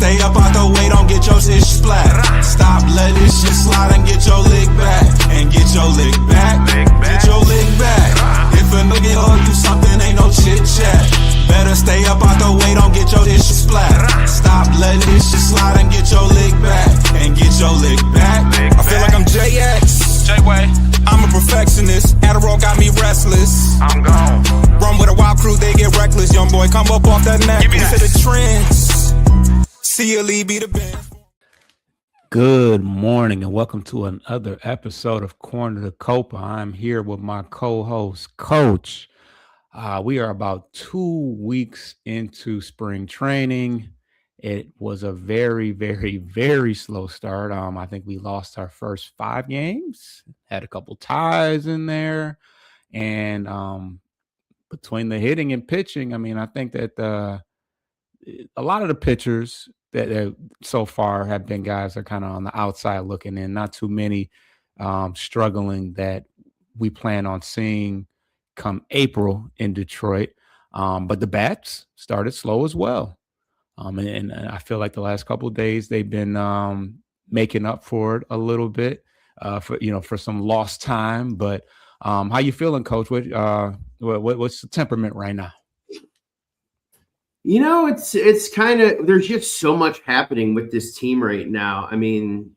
stay up out the way, don't get your shit splat. Stop letting this shit slide and get your lick back. And get your lick back, get your lick back. If a nigga owe you something, ain't no chit chat. Better stay up out the way, don't get your shit splat. Stop letting this shit slide and get your lick back. And get your lick back. I feel like I'm JX. J-Way. I'm a perfectionist. Adderall got me restless. I'm gone. Run with a wild crew, they get reckless. Young boy, come up off that necklace to the trends. See you, Lee, be the band. Good morning and welcome to another episode of Corner to Copa. I'm here with my co-host, Coach. We are about 2 weeks into spring training. It was a very, very, very slow start. I think we lost our first 5 games, had a couple ties in there. And between the hitting and pitching, I mean, I think that a lot of the pitchers that so far have been guys that are kind of on the outside looking in, not too many struggling that we plan on seeing come April in Detroit. But the bats started slow as well. And I feel like the last couple of days they've been making up for it a little bit for some lost time. But how you feeling, Coach? What's the temperament right now? You know, it's kind of, there's just so much happening with this team right now. I mean,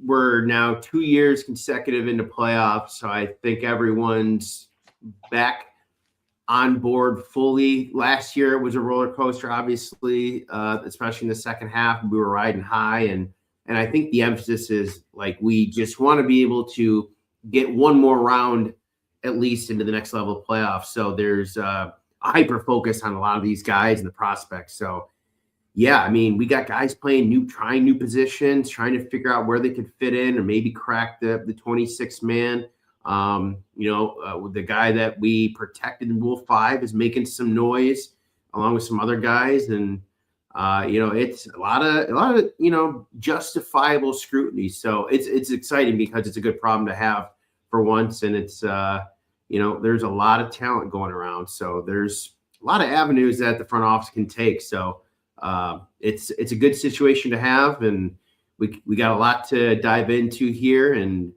we're now 2 years consecutive into playoffs, so I think everyone's back on board fully. Last year it was a roller coaster, obviously, especially in the second half. We were riding high, and I think the emphasis is like we just want to be able to get one more round at least into the next level of playoffs. So there's a hyper focus on a lot of these guys and the prospects. So yeah, I mean, we got guys playing trying new positions, trying to figure out where they could fit in or maybe crack the 26 man. The guy that we protected in Rule 5 is making some noise along with some other guys. And, it's a lot of, justifiable scrutiny. So it's exciting because it's a good problem to have for once. And it's, there's a lot of talent going around. So there's a lot of avenues that the front office can take. So it's a good situation to have. And we got a lot to dive into here. And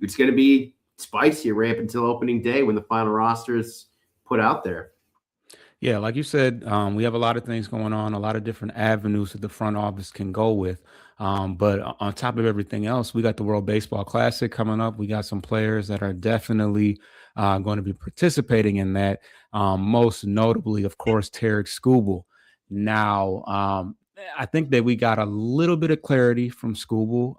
it's going to be spicy right up until opening day when the final roster is put out there. Yeah, like you said, we have a lot of things going on, a lot of different avenues that the front office can go with. But on top of everything else, we got the World Baseball Classic coming up. We got some players that are definitely going to be participating in that. Most notably, of course, Tarik Skubal. Now, I think that we got a little bit of clarity from Skubal.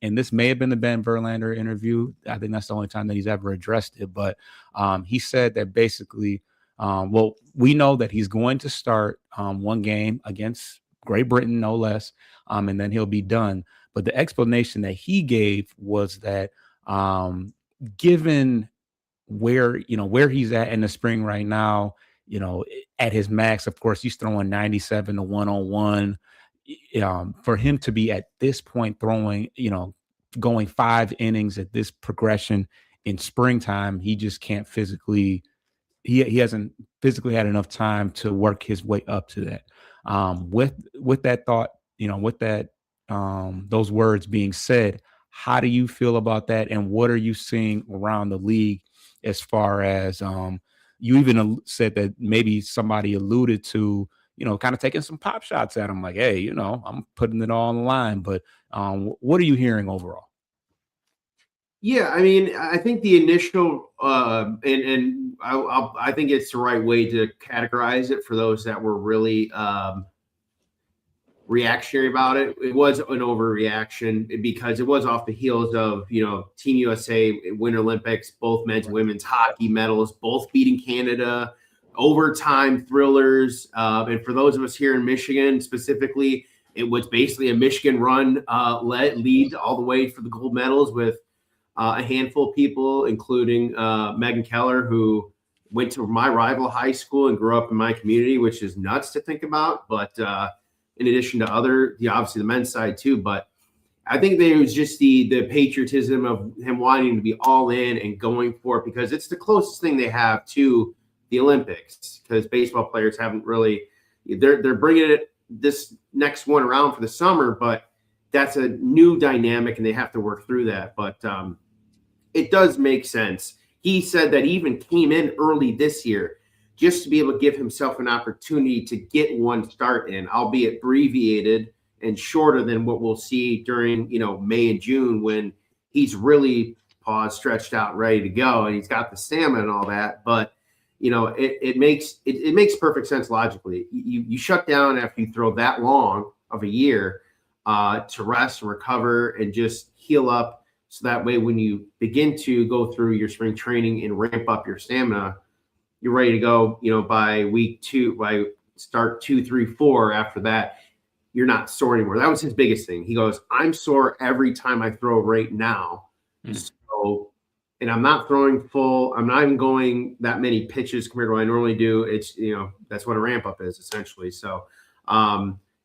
And this may have been the Ben Verlander interview. I think that's the only time that he's ever addressed it. But he said that basically, we know that he's going to start one game against Great Britain, no less, and then he'll be done. But the explanation that he gave was that given where he's at in the spring right now, at his max, of course, he's throwing 97 to 101. For him to be at this point throwing, going 5 innings at this progression in springtime, he just can't physically. He hasn't physically had enough time to work his way up to that. With that thought, with that those words being said, how do you feel about that, and what are you seeing around the league as far as you even said that maybe somebody alluded to, kind of taking some pop shots at him, like, hey, I'm putting it all on the line. But what are you hearing overall? Yeah, I mean, I think the initial I think it's the right way to categorize it for those that were really reactionary about it. It was an overreaction because it was off the heels of, Team USA, Winter Olympics, both men's and women's hockey medals, both beating Canada, overtime thrillers. And for those of us here in Michigan specifically, it was basically a Michigan run lead all the way for the gold medals with a handful of people, including Megan Keller, who went to my rival high school and grew up in my community, which is nuts to think about. But in addition to obviously the men's side too. But I think there was just the patriotism of him wanting to be all in and going for it because it's the closest thing they have to the Olympics, because baseball players haven't really – they're bringing it this next one around for the summer, but that's a new dynamic and they have to work through that. But it does make sense. He said that he even came in early this year just to be able to give himself an opportunity to get one start in, albeit abbreviated and shorter than what we'll see during, May and June when he's really stretched out, ready to go, and he's got the stamina and all that. But it makes perfect sense logically. You shut down after you throw that long of a year to rest and recover and just heal up. So that way, when you begin to go through your spring training and ramp up your stamina, you're ready to go, by week 2, by start 2, 3, 4. After that, you're not sore anymore. That was his biggest thing. He goes, I'm sore every time I throw right now. So, and I'm not throwing full. I'm not even going that many pitches compared to what I normally do. It's, that's what a ramp up is essentially. So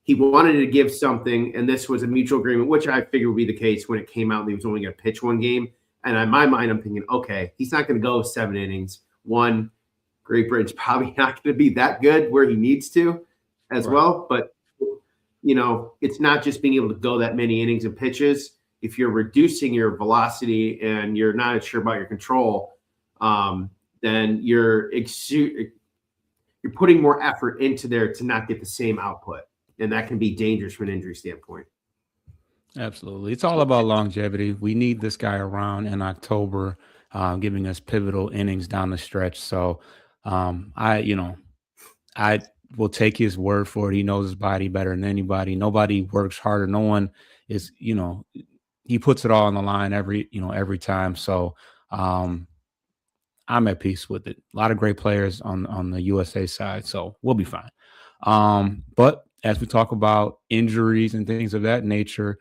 he wanted to give something, and this was a mutual agreement, which I figured would be the case when it came out and he was only going to pitch one game. And in my mind, I'm thinking, okay, he's not going to go 7 innings. One, Great Britain's probably not going to be that good where he needs to as well. But, it's not just being able to go that many innings and pitches. If you're reducing your velocity and you're not sure about your control, then you're putting more effort into there to not get the same output. And that can be dangerous from an injury standpoint. Absolutely. It's all about longevity. We need this guy around in October, giving us pivotal innings down the stretch. So I will take his word for it. He knows his body better than anybody. Nobody works harder. No one is, he puts it all on the line every time. So I'm at peace with it. A lot of great players on the USA side, so we'll be fine. But as we talk about injuries and things of that nature,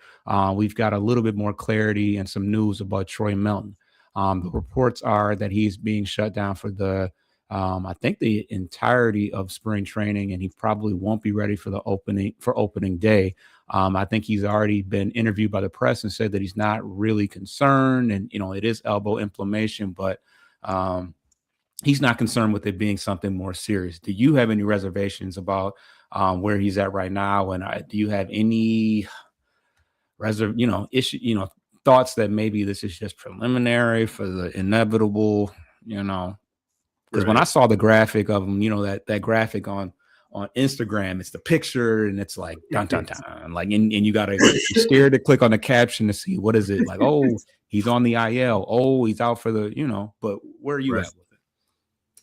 we've got a little bit more clarity and some news about Troy Melton. The reports are that he's being shut down for I think the entirety of spring training, and he probably won't be ready for opening day. I think he's already been interviewed by the press and said that he's not really concerned, and it is elbow inflammation, but he's not concerned with it being something more serious. Do you have any reservations about where he's at right now, and do you have any issue, thoughts that maybe this is just preliminary for the inevitable, Because when I saw the graphic of him, that graphic on Instagram, it's the picture and it's like dun dun dun, like and you gotta you're scared to click on the caption to see what is it like. Oh, he's on the IL. Oh, he's out for the But where are you at with it?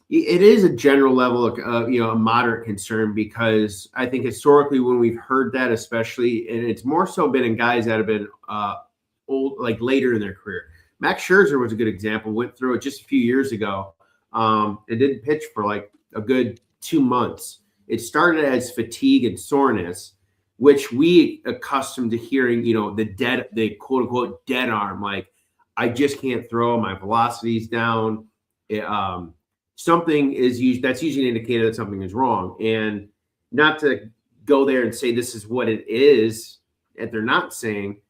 It is a general level of a moderate concern, because I think historically when we've heard that, especially, and it's more so been in guys that have been old, like later in their career. Max Scherzer was a good example. Went through it just a few years ago. It didn't pitch for like a good 2 months. It started as fatigue and soreness, which we accustomed to hearing, the quote unquote dead arm. Like, I just can't throw, my velocity's down. Something is that's usually an indicator that something is wrong. And not to go there and say this is what it is, that they're not saying,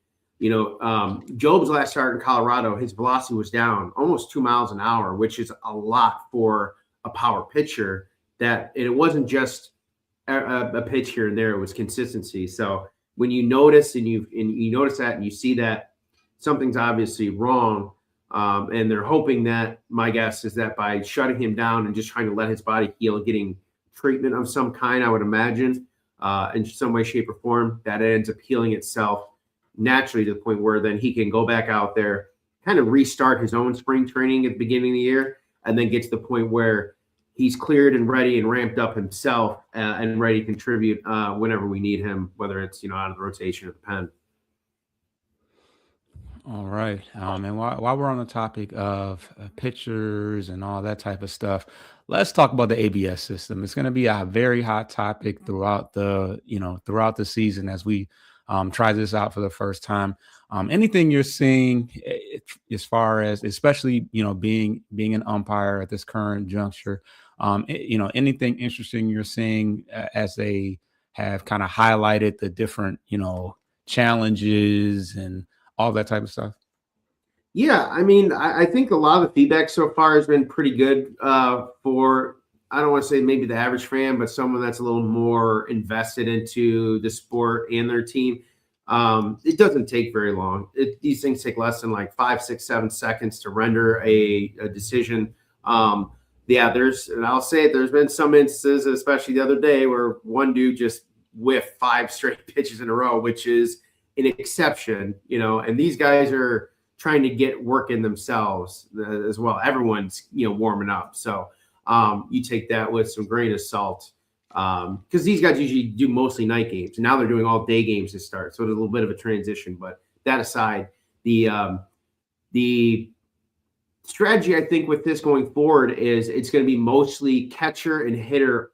Job's last start in Colorado, his velocity was down almost 2 miles an hour, which is a lot for a power pitcher. And it wasn't just a pitch here and there; it was consistency. So when you notice and you notice that and you see that something's obviously wrong, and they're hoping that, my guess is that by shutting him down and just trying to let his body heal and getting treatment of some kind, I would imagine, in some way, shape, or form, that it ends up healing itself naturally to the point where then he can go back out there, kind of restart his own spring training at the beginning of the year, and then get to the point where he's cleared and ready and ramped up himself and ready to contribute whenever we need him, whether it's out of the rotation or the pen. All right. And while we're on the topic of pitchers and all that type of stuff, let's talk about the ABS system. It's going to be a very hot topic throughout the season as we try this out for the first time. Anything you're seeing as far as, especially, being an umpire at this current juncture, anything interesting you're seeing as they have kind of highlighted the different, challenges and all that type of stuff? Yeah, I mean, I think a lot of the feedback so far has been pretty good for I don't want to say maybe the average fan, but someone that's a little more invested into the sport and their team, it doesn't take very long. These things take less than like 5, 6, 7 seconds to render a decision. Yeah, and I'll say it, there's been some instances, especially the other day, where one dude just whiffed 5 straight pitches in a row, which is an exception, and these guys are trying to get work in themselves as well. Everyone's, warming up. So you take that with some grain of salt, because these guys usually do mostly night games, and now they're doing all day games to start. So there's a little bit of a transition, but that aside, the strategy, I think, with this going forward is it's going to be mostly catcher and hitter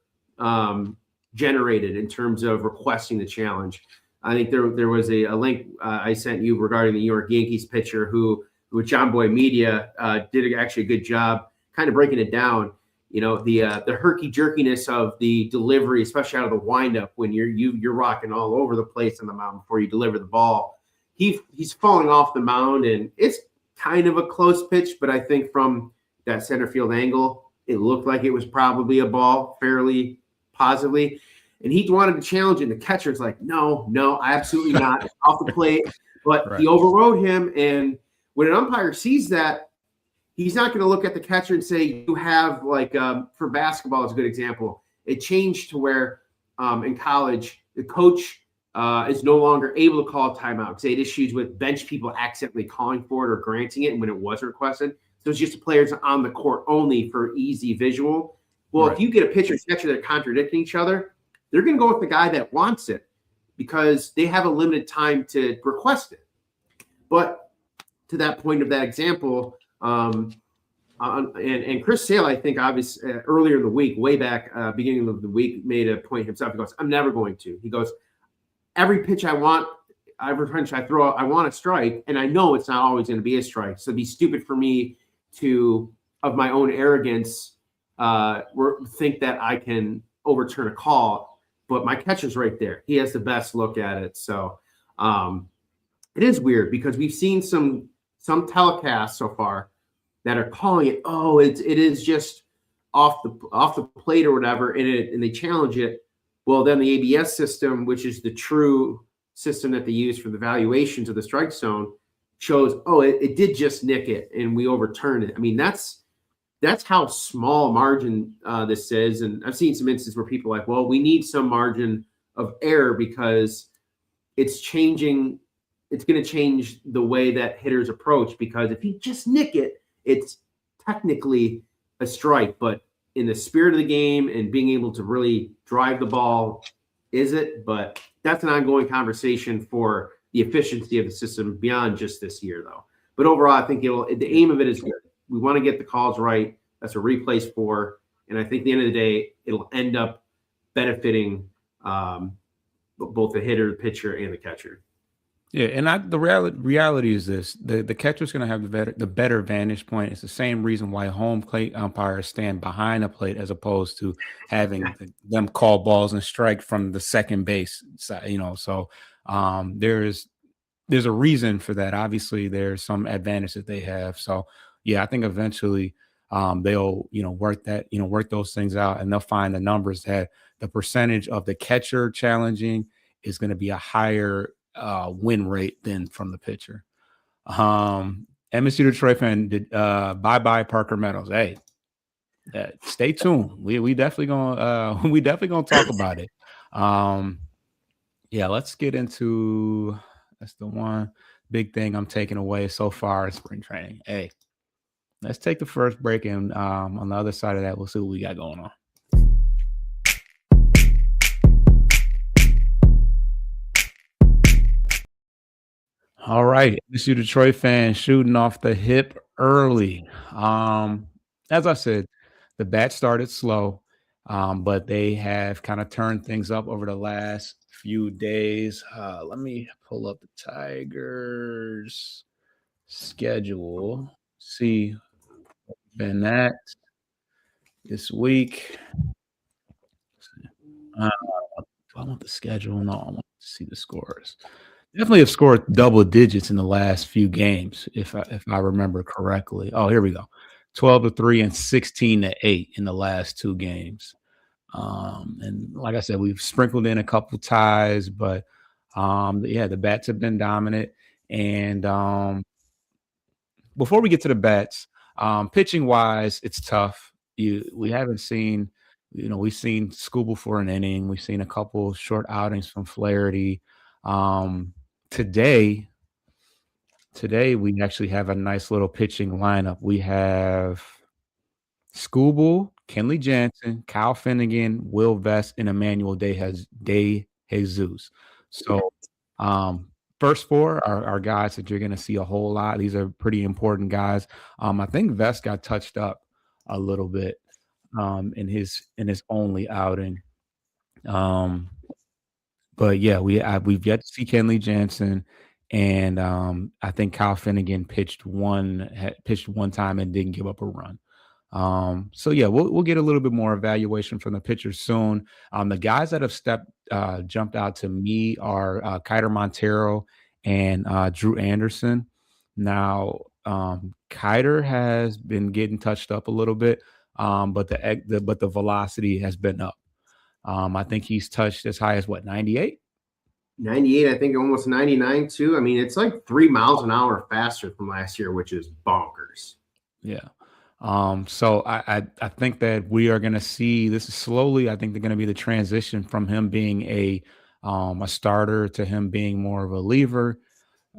generated in terms of requesting the challenge. I think there was a link I sent you regarding the New York Yankees pitcher who with John Boy Media did actually a good job kind of breaking it down. The herky jerkiness of the delivery, especially out of the windup when you're rocking all over the place on the mound before you deliver the ball. He's falling off the mound, and it's kind of a close pitch, but I think from that center field angle, it looked like it was probably a ball fairly positively. And he wanted to challenge it. And the catcher's like, no, absolutely not. Off the plate. But right. He overrode him. And when an umpire sees that, he's not going to look at the catcher and say, you have for basketball is a good example. It changed to where in college, the coach is no longer able to call a timeout because they had issues with bench people accidentally calling for it or granting it when it was requested. So it's just the players on the court only for easy visual. Well, right. If you get a pitcher and catcher that are contradicting each other, they're going to go with the guy that wants it because they have a limited time to request it. But to that point of that example, and Chris Sale, I think, obviously earlier in the week, way back beginning of the week, made a point himself. He goes, I'm never going to. He goes, every pitch I want, every punch I throw, I want a strike, and I know it's not always going to be a strike. So it'd be stupid for me to, of my own arrogance, think that I can overturn a call. But my catcher's right there. He has the best look at it. So it is weird because we've seen some telecasts so far that are calling it, it is just off the plate or whatever, and they challenge it. Well, then the ABS system, which is the true system that they use for the valuations of the strike zone, shows, it did just nick it, and we overturn it. I mean, that's how small margin this is. And I've seen some instances where people are like, well, we need some margin of error because it's changing. It's going to change the way that hitters approach, because if you just nick it, it's technically a strike. But in the spirit of the game and being able to really drive the ball, is it? But that's an ongoing conversation for the efficiency of the system beyond just this year, though. But overall, I think the aim of it is good. We want to get the calls right. That's what replay's for. And I think at the end of the day, it'll end up benefiting both the hitter, the pitcher, and the catcher. Yeah, and the reality is this: the catcher's going to have the better vantage point. It's the same reason why home plate umpires stand behind a plate as opposed to having them call balls and strike from the second base side. So there's a reason for that. Obviously, there's some advantage that they have. So yeah, I think eventually they'll work those things out, and they'll find the numbers that the percentage of the catcher challenging is going to be a higher win rate than from the pitcher. MSU Detroit fan did bye Parker Meadows. Hey, stay tuned. We definitely gonna talk about it. Yeah, let's get into that's the one big thing I'm taking away so far in spring training. Hey, let's take the first break, and on the other side of that, we'll see what we got going on. All right, MSU Detroit fans shooting off the hip early. As I said, the bat started slow, but they have kind of turned things up over the last few days. Let me pull up the Tigers schedule, see what's been that this week. Do I want the schedule? No, I want to see the scores. Definitely have scored double digits in the last few games, if I remember correctly. Oh, here we go. 12-3 and 16-8 in the last 2 games. And like I said, we've sprinkled in a couple ties, but the bats have been dominant. And before we get to the bats, pitching wise, it's tough. We haven't seen, we've seen Scooble for an inning. We've seen a couple short outings from Flaherty. Today we actually have a nice little pitching lineup. We have Scooble, Kenley Jansen, Kyle Finnegan, Will Vest, and Emmanuel De Jesus. So first 4 are guys that you're going to see a whole lot. These are pretty important guys. I think Vest got touched up a little bit in his only outing. But yeah, we've yet to see Kenley Jansen, and I think Kyle Finnegan pitched one time and didn't give up a run. So yeah, we'll get a little bit more evaluation from the pitchers soon. The guys that have jumped out to me are Kiter Montero and Drew Anderson. Now, Kiter has been getting touched up a little bit, but the velocity has been up. I think he's touched as high as 98? 98, I think almost 99 too. I mean, it's like 3 miles an hour faster from last year, which is bonkers. Yeah. So I think that we are going to see this is slowly. I think they're going to be the transition from him being a starter to him being more of a reliever.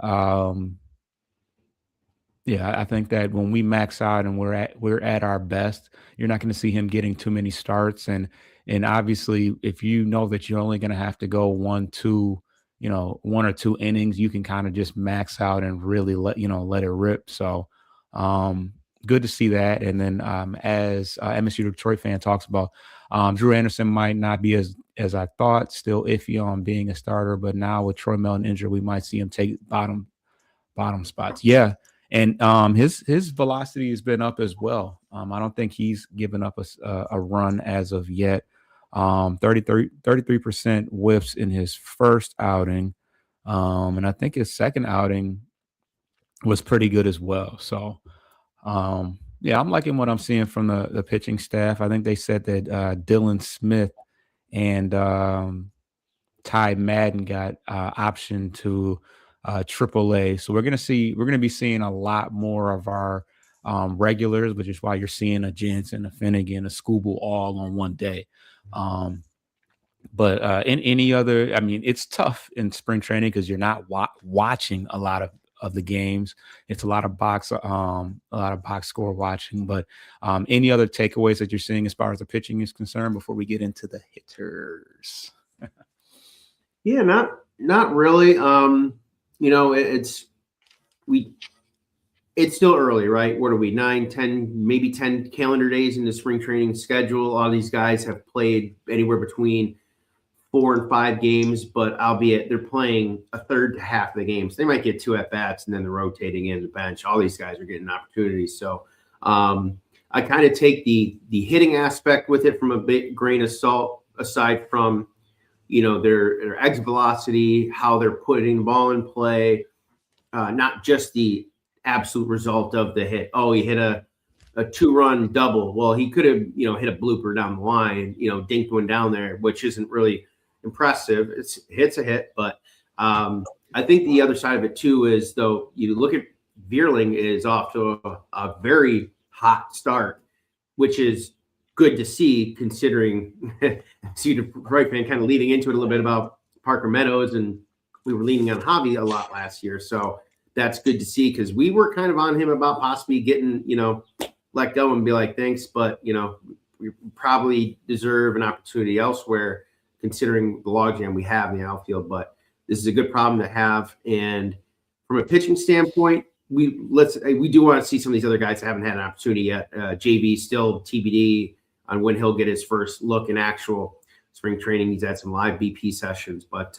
I think that when we max out and we're at our best, you're not going to see him getting too many starts. And obviously, if you know that you're only going to have to go 1 or 2 innings, you can kind of just max out and really let it rip. So good to see that. And then as MSU Detroit fan talks about, Drew Anderson might not be as I thought, still iffy on being a starter, but now with Troy Melton injured, we might see him take bottom spots. Yeah. And his velocity has been up as well. I don't think he's given up a run as of yet. 33% whiffs in his first outing. And I think his second outing was pretty good as well. So, I'm liking what I'm seeing from the pitching staff. I think they said that Dylan Smith and Ty Madden got optioned to AAA. So we're going to be seeing a lot more of our regulars, which is why you're seeing a Jansen, a Finnegan, a Scooble all on one day. But in any other, I mean, it's tough in spring training because you're not watching a lot of the games. It's a lot of box score watching. But any other takeaways that you're seeing as far as the pitching is concerned before we get into the hitters? Yeah, not really. It's still early, right? What are we, 9, 10, maybe 10 calendar days into spring training schedule? A lot of these guys have played anywhere between 4 and 5 games, but albeit they're playing a third to half of the games. They might get 2 at-bats and then they're rotating in the bench. All these guys are getting opportunities. So I kind of take the hitting aspect with it from a big grain of salt, aside from their exit velocity, how they're putting the ball in play, not just the absolute result of the hit. Oh, he hit a 2-run double. Well, he could have, hit a blooper down the line, dinked one down there, which isn't really impressive. Hit's a hit, but I think the other side of it too is, though, you look at Vierling is off to a very hot start, which is good to see, considering see the Detroit fan kind of leading into it a little bit about Parker Meadows, and we were leaning on Javi a lot last year. So that's good to see, because we were kind of on him about possibly getting, let go and be like, thanks, but, we probably deserve an opportunity elsewhere, considering the logjam we have in the outfield. But this is a good problem to have. And from a pitching standpoint, we do want to see some of these other guys that haven't had an opportunity yet. JV still TBD on when he'll get his first look in actual spring training. He's had some live BP sessions, but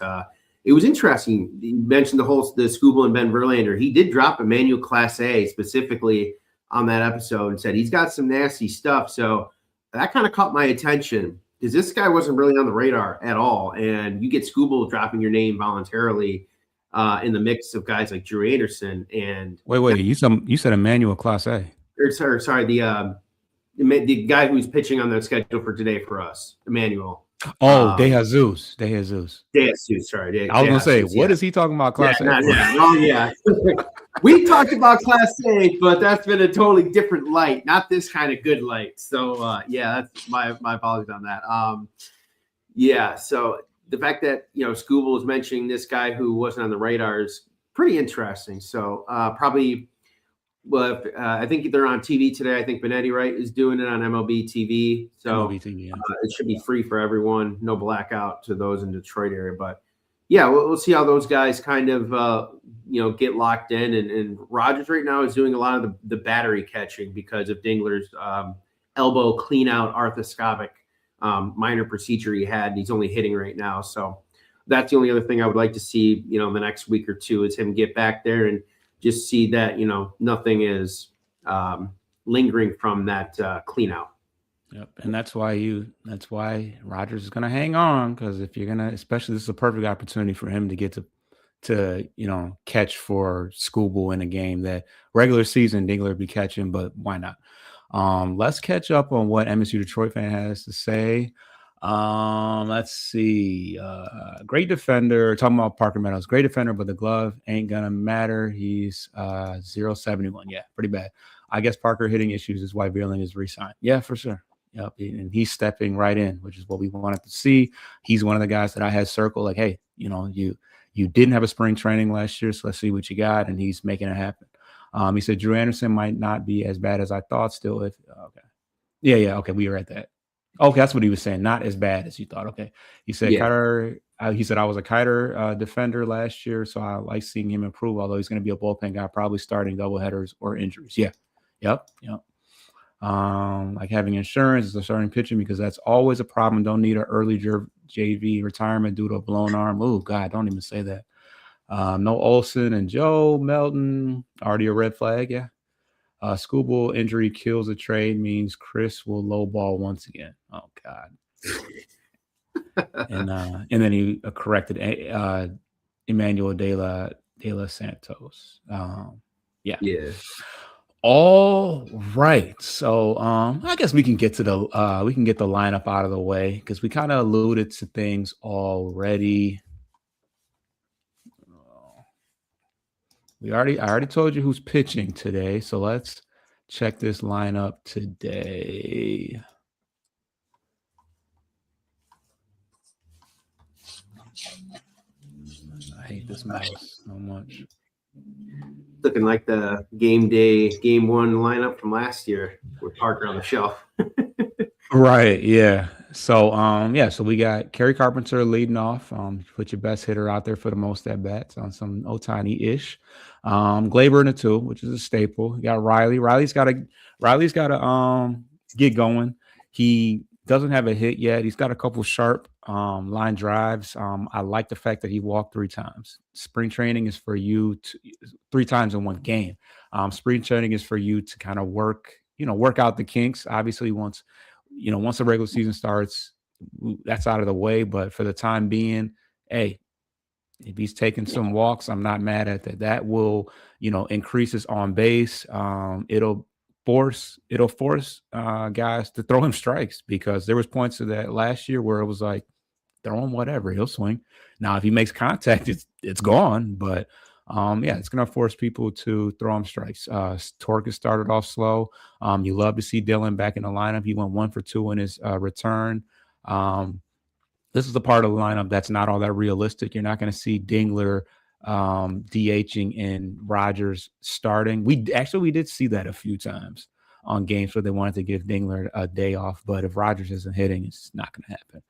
it was interesting. You mentioned the Scooble and Ben Verlander. He did drop Emmanuel Clase specifically on that episode and said he's got some nasty stuff. So that kind of caught my attention, because this guy wasn't really on the radar at all. And you get Scooble dropping your name voluntarily in the mix of guys like Drew Anderson. And wait, you said Emmanuel Clase. sorry, the guy who's pitching on the schedule for today for us, Emmanuel. Oh, De Jesus. Sorry. I was gonna say, what is he talking about? Class A? Yeah. We talked about Class A, but that's been a totally different light, not this kind of good light. So that's my apologies on that. So the fact that Scooble was mentioning this guy who wasn't on the radar is pretty interesting. So probably. Well, I think they're on TV today. I think Benetti, right, is doing it on MLB TV. So MLB TV, it should be free for everyone. No blackout to those in Detroit area. But, yeah, we'll see how those guys kind of, get locked in. And Rogers right now is doing a lot of the battery catching because of Dingler's elbow clean-out arthroscopic minor procedure he had. And he's only hitting right now. So that's the only other thing I would like to see, in the next week or two is him get back there and just see that, nothing is lingering from that clean out. Yep. And that's why Rogers is going to hang on, because if you're going to, especially this is a perfect opportunity for him to get to catch for Scooble in a game that regular season Dingler would be catching, but why not? Let's catch up on what MSU Detroit fan has to say. Let's see. Great defender. Talking about Parker Meadows. Great defender, but the glove ain't gonna matter. He's 0.71. Yeah, pretty bad. I guess Parker hitting issues is why Vierling is re-signed. Yeah, for sure. Yep. And he's stepping right in, which is what we wanted to see. He's one of the guys that I had circled, like, hey, you didn't have a spring training last year, so let's see what you got. And he's making it happen. He said Drew Anderson might not be as bad as I thought still. Okay. Yeah. Okay. We were at that. Okay, that's what he was saying. Not as bad as you thought. Okay. He said, Kiter, he said, I was a Kiter defender last year, so I like seeing him improve, although he's going to be a bullpen guy, probably starting doubleheaders or injuries. Yeah. Yep. Like having insurance is a starting pitching because that's always a problem. Don't need an early JV retirement due to a blown arm. Oh, God, don't even say that. No Olsen and Joe Melton. Already a red flag. Yeah. Scooble injury kills a trade means Chris will lowball once again. Oh God! and then he corrected Emmanuel De La Santos. Yeah. All right. So I guess we can get to the lineup out of the way because we kind of alluded to things already. I already told you who's pitching today, so let's check this lineup today. I hate this mouse so much. Looking like the game 1 lineup from last year with Parker on the shelf. Right, yeah. So so we got Kerry Carpenter leading off. Put your best hitter out there for the most at bats on some Ohtani-ish. Gleyber in the 2, which is a staple. You got Riley. Riley's got to get going. He doesn't have a hit yet. He's got a couple sharp line drives. I like the fact that he walked 3 times. Spring training is for you to 3 times in one game. Spring training is for you to kind of work out the kinks. Obviously, once the regular season starts, that's out of the way. But for the time being, hey, if he's taking some walks, I'm not mad at that. That will, increase his on base. It'll force guys to throw him strikes because there was points of that last year where it was like, throw him whatever, he'll swing. Now, if he makes contact, it's gone. But it's going to force people to throw him strikes. Torque has started off slow. You love to see Dylan back in the lineup. He went 1 for 2 in his return. This is the part of the lineup that's not all that realistic. You're not going to see Dingler DHing and Rogers starting. We did see that a few times on games where they wanted to give Dingler a day off. But if Rogers isn't hitting, it's not going to happen.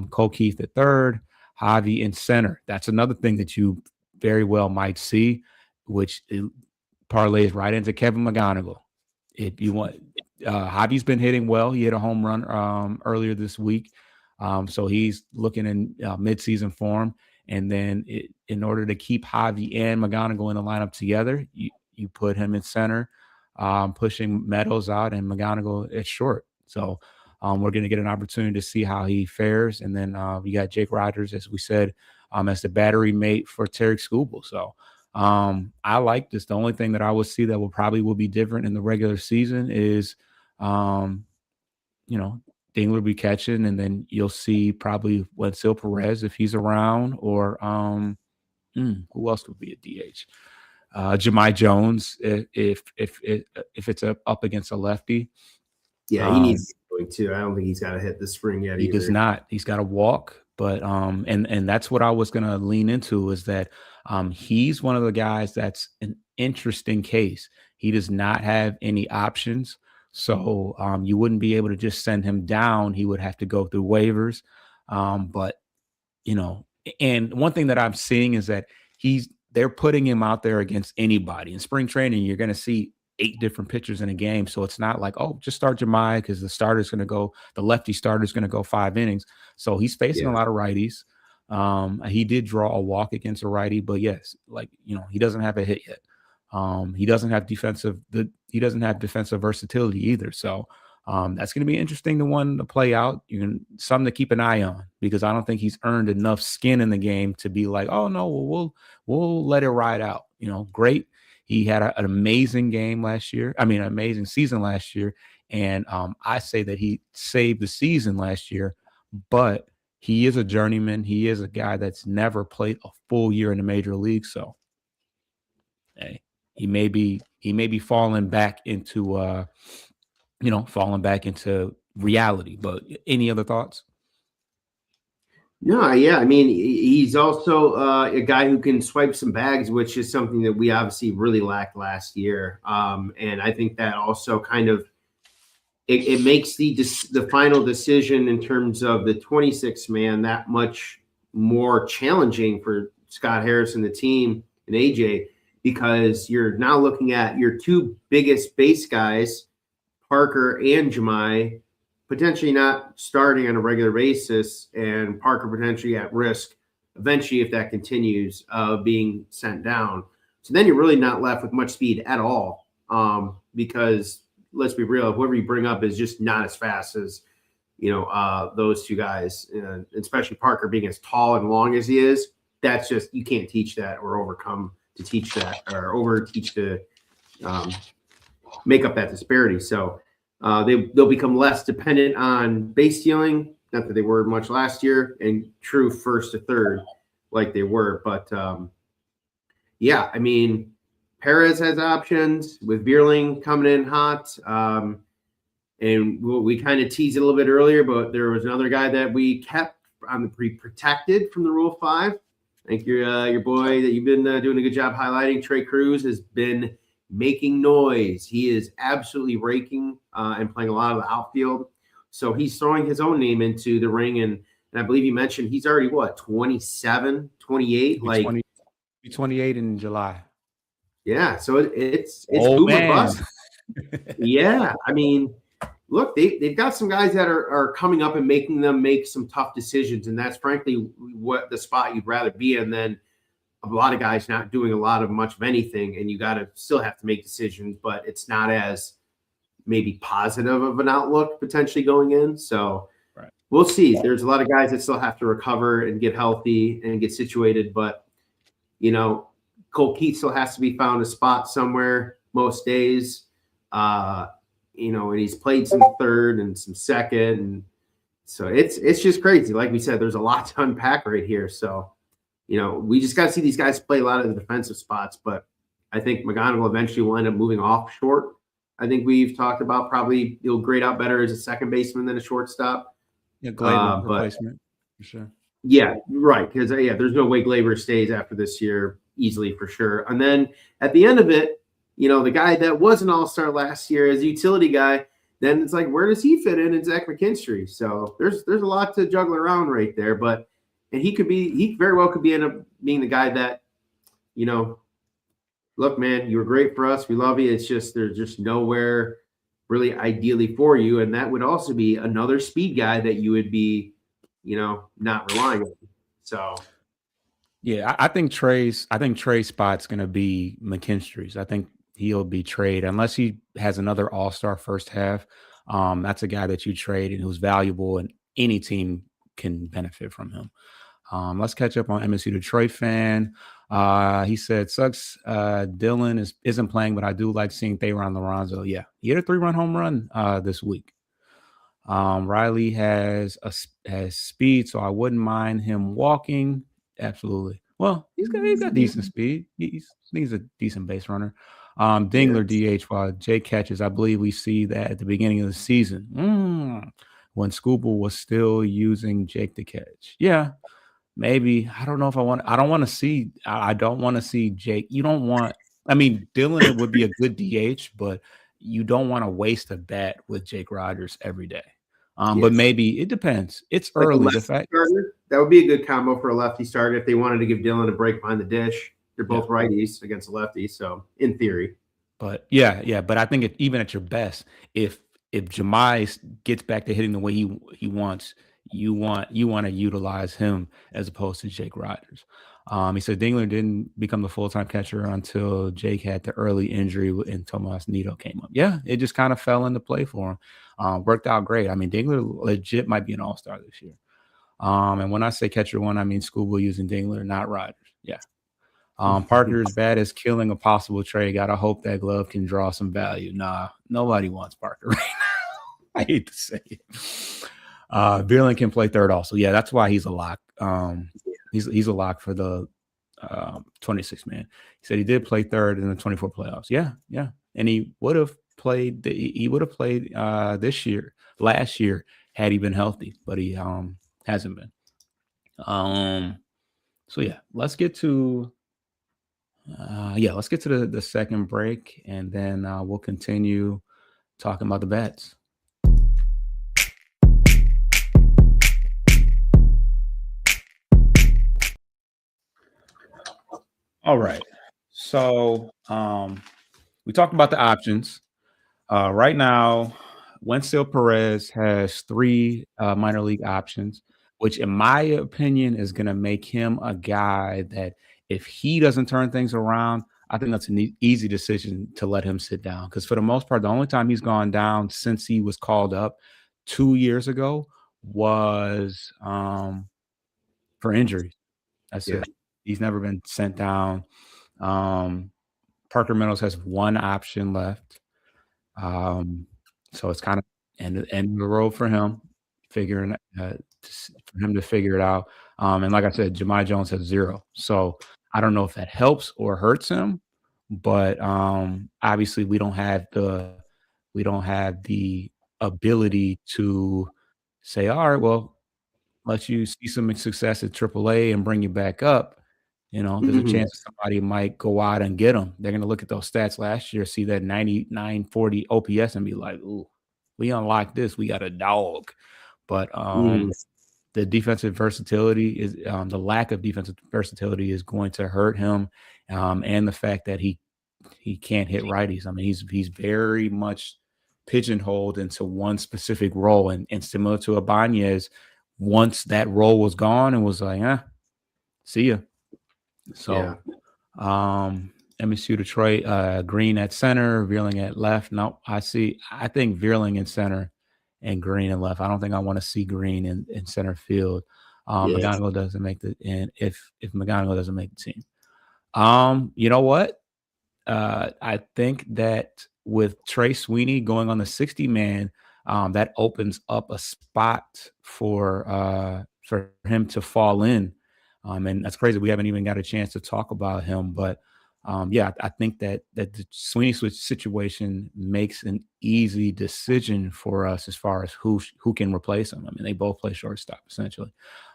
Cole Keith at third, Javi in center. That's another thing that you very well might see, which parlays right into Kevin McGonigal. If you want, Javi's been hitting well. He hit a home run earlier this week. So he's looking in midseason form. And then in order to keep Javi and McGonigal in the lineup together, you put him in center, pushing Meadows out and McGonigal at short. So we're going to get an opportunity to see how he fares. And then we got Jake Rogers, as we said, as the battery mate for Tarek Scooble. So I like this. The only thing that I would see that will be different in the regular season is, you know, Dingler will be catching, and then you'll see probably Wenceel Perez if he's around, or who else would be a DH? Jahmai Jones if it's up against a lefty. Yeah, he needs to be going too. I don't think he's got to hit the spring yet. He does not. He's got to walk. But and that's what I was gonna lean into, is that he's one of the guys that's an interesting case. He does not have any options. So you wouldn't be able to just send him down. He would have to go through waivers. But you know, and one thing that I'm seeing is that they're putting him out there against anybody. In spring training, you're going to see 8 different pitchers in a game. So it's not like, oh, just start Jahmai because the lefty starter is going to go 5 innings. So he's facing a lot of righties. He did draw a walk against a righty, but yes, like, you know, he doesn't have a hit yet. He doesn't have defensive versatility either. So that's going to be interesting, the one to play out. Something to keep an eye on, because I don't think he's earned enough skin in the game to be like, oh no, we'll let it ride out. You know, great. He had an amazing game last year. I mean, an amazing season last year. And I say that he saved the season last year, but he is a journeyman. He is a guy that's never played a full year in the major league. So, hey, he may be falling back into reality. But any other thoughts? No, yeah. I mean, he's also a guy who can swipe some bags, which is something that we obviously really lacked last year. And I think that also kind of it makes the final decision in terms of the 26th man that much more challenging for Scott Harris and the team and AJ, because you're now looking at your 2 biggest base guys, Parker and Jahmai, potentially not starting on a regular basis, and Parker potentially at risk eventually, if that continues, being sent down. So then you're really not left with much speed at all, because let's be real, whoever you bring up is just not as fast as, you know, those 2 guys, especially Parker being as tall and long as he is. That's just, you can't teach that or overcome to teach that, or overteach to make up that disparity. So they'll become less dependent on base stealing, not that they were much last year, and true first to third like they were. But yeah, I mean, Perez has options with Bierling coming in hot. And we kind of teased it a little bit earlier, but there was another guy that we kept on the protected from the Rule 5. I think your boy that you've been doing a good job highlighting, Trey Cruz, has been making noise. He is absolutely raking and playing a lot of the outfield. So he's throwing his own name into the ring. And I believe you mentioned he's already, 27, 28? Like 28 in July. Yeah. So it's boom or bust. Yeah. I mean, look, they've got some guys that are coming up and making them make some tough decisions. And that's frankly what the spot you'd rather be in than a lot of guys not doing much of anything. And you got to still have to make decisions, but it's not as maybe positive of an outlook potentially going in. So right. We'll see. There's a lot of guys that still have to recover and get healthy and get situated. But, you know, Cole Keith still has to be found a spot somewhere most days. You know, and he's played some third and some second. And so it's just crazy. Like we said, there's a lot to unpack right here. So, you know, we just got to see these guys play a lot of the defensive spots. But I think McGonigal eventually will end up moving off short. I think we've talked about probably he'll grade out better as a second baseman than a shortstop. Yeah, Gleyber replacement for sure. Yeah, right. Because there's no way Gleyber stays after this year easily for sure. And then at the end of it, you know, the guy that was an all-star last year as a utility guy, then it's like, where does he fit in Zach McKinstry? So there's a lot to juggle around right there. But and he very well could end up being the guy that, you know, look, man, you were great for us. We love you. It's just there's just nowhere really ideally for you. And that would also be another speed guy that you would be, you know, not relying on. So yeah, I think Trey's spot's gonna be McKinstry's. I think he'll be traded unless he has another all-star first half. That's a guy that you trade and who's valuable, and any team can benefit from him. Let's catch up on MSU Detroit fan. He said, sucks. Dylan isn't playing, but I do like seeing Thayron Lorenzo. Yeah, he had a 3-run home run this week. Riley has speed, so I wouldn't mind him walking. Absolutely. Well, he's got decent speed. He's a decent base runner. Dingler DH while Jake catches. I believe we see that at the beginning of the season when Scooble was still using Jake to catch. Yeah, maybe. I don't know if I want. I don't want to see Jake. You don't want. I mean, Dylan would be a good DH, but you don't want to waste a bat with Jake Rogers every day. But maybe it depends. It's like early. That would be a good combo for a lefty starter if they wanted to give Dylan a break behind the dish. They're both righties against a lefty, so in theory. But yeah. But I think even at your best, if Jahmai gets back to hitting the way he wants, you want to utilize him as opposed to Jake Rogers. He said Dingler didn't become the full-time catcher until Jake had the early injury and Tomas Nido came up. Yeah, it just kind of fell into play for him. Worked out great. I mean, Dingler legit might be an all-star this year. And when I say catcher one, I mean Scooble using Dingler, not Rogers. Yeah. Parker's bat is killing a possible trade. Gotta hope that glove can draw some value. Nah, nobody wants Parker right now. I hate to say it. Vierling can play third also. Yeah, that's why he's a lock. He's a lock for the 26 man. He said he did play third in the 24 playoffs. Yeah. And he would have played last year had he been healthy, but he hasn't been. So yeah, let's get to the second break, and then we'll continue talking about the bets. All right. So we talked about the options. Right now, Wenceel Perez has 3 minor league options, which in my opinion is going to make him a guy that if he doesn't turn things around, I think that's an easy decision to let him sit down. Because for the most part, the only time he's gone down since he was called up 2 years ago was for injuries. That's it. He's never been sent down. Parker Meadows has 1 option left. So it's kind of end of the road for him, for him to figure it out. And like I said, Jahmai Jones has 0. So I don't know if that helps or hurts him, but obviously we don't have the ability to say, all right, well, let you see some success at AAA and bring you back up. There's a chance that somebody might go out and get him. They're going to look at those stats last year, see that 99-40 OPS and be like, ooh, we unlocked this. We got a dog. But the defensive versatility is the lack of defensive versatility is going to hurt him. And the fact that he can't hit righties. I mean, he's very much pigeonholed into one specific role. And similar to Ibanez, once that role was gone, and was like, see ya. So, MSU Detroit, Green at center, Vierling at left. No, I think Vierling in center and Green in left. I don't think I want to see Green in center field. McGonigal doesn't make if McGonigal doesn't make the team. You know what? I think that with Trey Sweeney going on the 60-man, that opens up a spot for him to fall in. And that's crazy. We haven't even got a chance to talk about him, but I think that the Sweeney switch situation makes an easy decision for us as far as who can replace him. I mean, they both play shortstop essentially.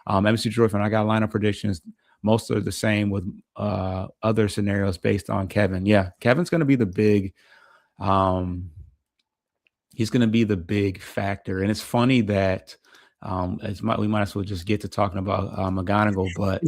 MSU Detroit, I got lineup predictions. Most are the same with other scenarios based on Kevin. Yeah, Kevin's going to be the big. He's going to be the big factor, and it's funny that. We might as well just get to talking about McGonigal, but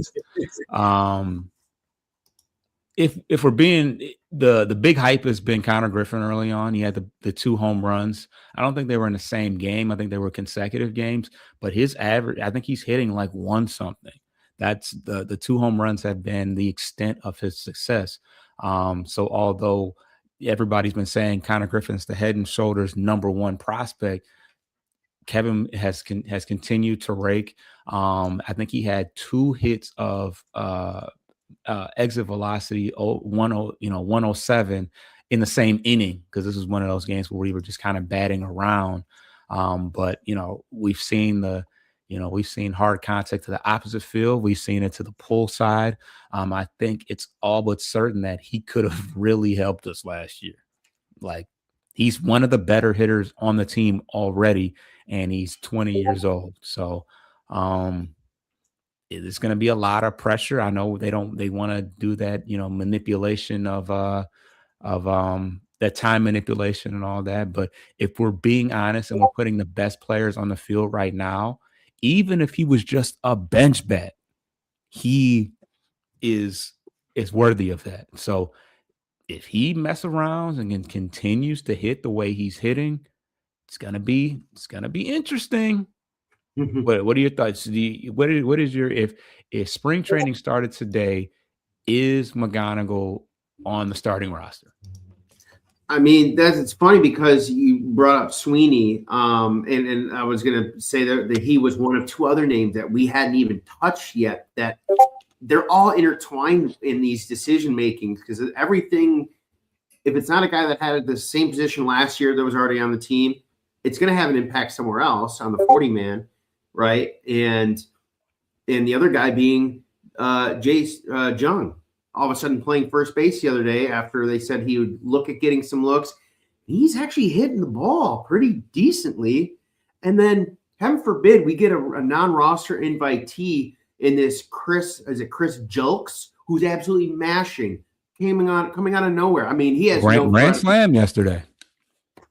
if we're being the big hype has been Connor Griffin early on. He had the 2 home runs. I don't think they were in the same game. I think they were consecutive games, but his average, I think he's hitting like 1 something. That's the 2 home runs have been the extent of his success. So although everybody's been saying Connor Griffin's the head and shoulders #1 prospect, Kevin has continued to rake. I think he had 2 hits of exit velocity 107 in the same inning, because this is one of those games where we were just kind of batting around. But we've seen hard contact to the opposite field. We've seen it to the pull side. I think it's all but certain that he could have really helped us last year. Like, he's one of the better hitters on the team already, and he's 20 years old. So it's going to be a lot of pressure. I know they want to do that, manipulation of that time manipulation and all that. But if we're being honest and we're putting the best players on the field right now, even if he was just a bench bat, he is worthy of that. So if he mess around and continues to hit the way he's hitting, it's gonna be interesting. What are your thoughts? What is your, if spring training started today, is McGonigal on the starting roster? I mean, it's funny because you brought up Sweeney, and I was going to say that he was one of two other names that we hadn't even touched yet, that they're all intertwined in these decision makings, because everything, if it's not a guy that had the same position last year that was already on the team, it's going to have an impact somewhere else on the 40-man, right? And the other guy being Jace Jung, all of a sudden playing first base the other day after they said he would look at getting some looks. He's actually hitting the ball pretty decently. And then, heaven forbid, we get a non-roster invitee in this Chris Julks, who's absolutely mashing, coming out of nowhere. I mean, he has grand slam yesterday.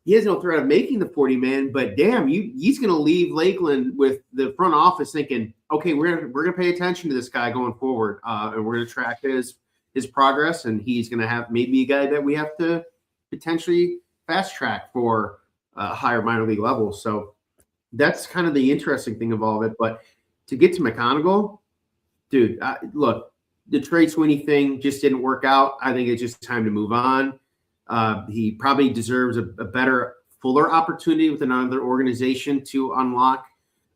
He has no threat of making the 40-man, but damn, he's going to leave Lakeland with the front office thinking, okay, we're gonna pay attention to this guy going forward, and we're gonna track his progress, and he's gonna have maybe a guy that we have to potentially fast track for a higher minor league level. So that's kind of the interesting thing of all of it. But to get to McGonigal, dude, look, the Trey Sweeney thing just didn't work out. I think it's just time to move on. He probably deserves a better, fuller opportunity with another organization to unlock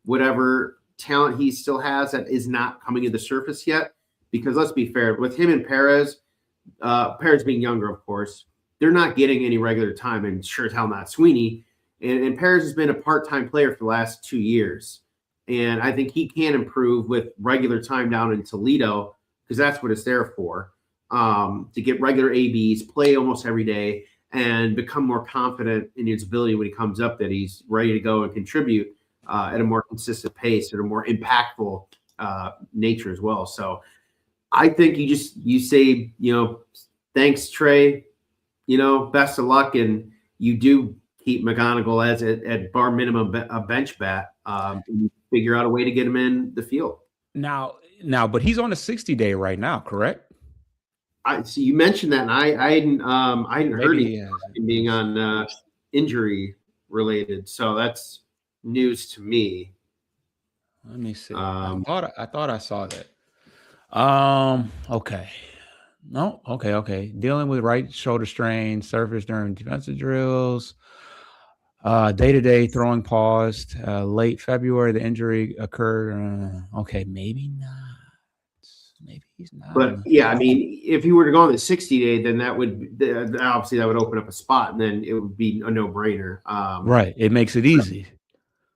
whatever talent he still has that is not coming to the surface yet. Because let's be fair, with him and Perez being younger, of course, they're not getting any regular time, and sure as hell not Sweeney. And Perez has been a part-time player for the last 2 years. And I think he can improve with regular time down in Toledo, because that's what it's there for, to get regular ABs, play almost every day, and become more confident in his ability when he comes up that he's ready to go and contribute at a more consistent pace, at a more impactful nature as well. So I think you say, thanks, Trey, best of luck, and you do keep McGonigal as at bar minimum a bench bat, and you figure out a way to get him in the field. Now, but he's on a 60-day right now, correct? So you mentioned that, and I hadn't heard him being on injury related, so that's news to me. Let me see. I thought I saw that. Okay. No, okay. Dealing with right shoulder strain, surface during defensive drills. Day-to-day throwing paused. Late February, the injury occurred. Okay, maybe not. Maybe he's not. But yeah, I mean, if he were to go on the 60-day, then that would obviously open up a spot, and then it would be a no-brainer. Right. It makes it easy.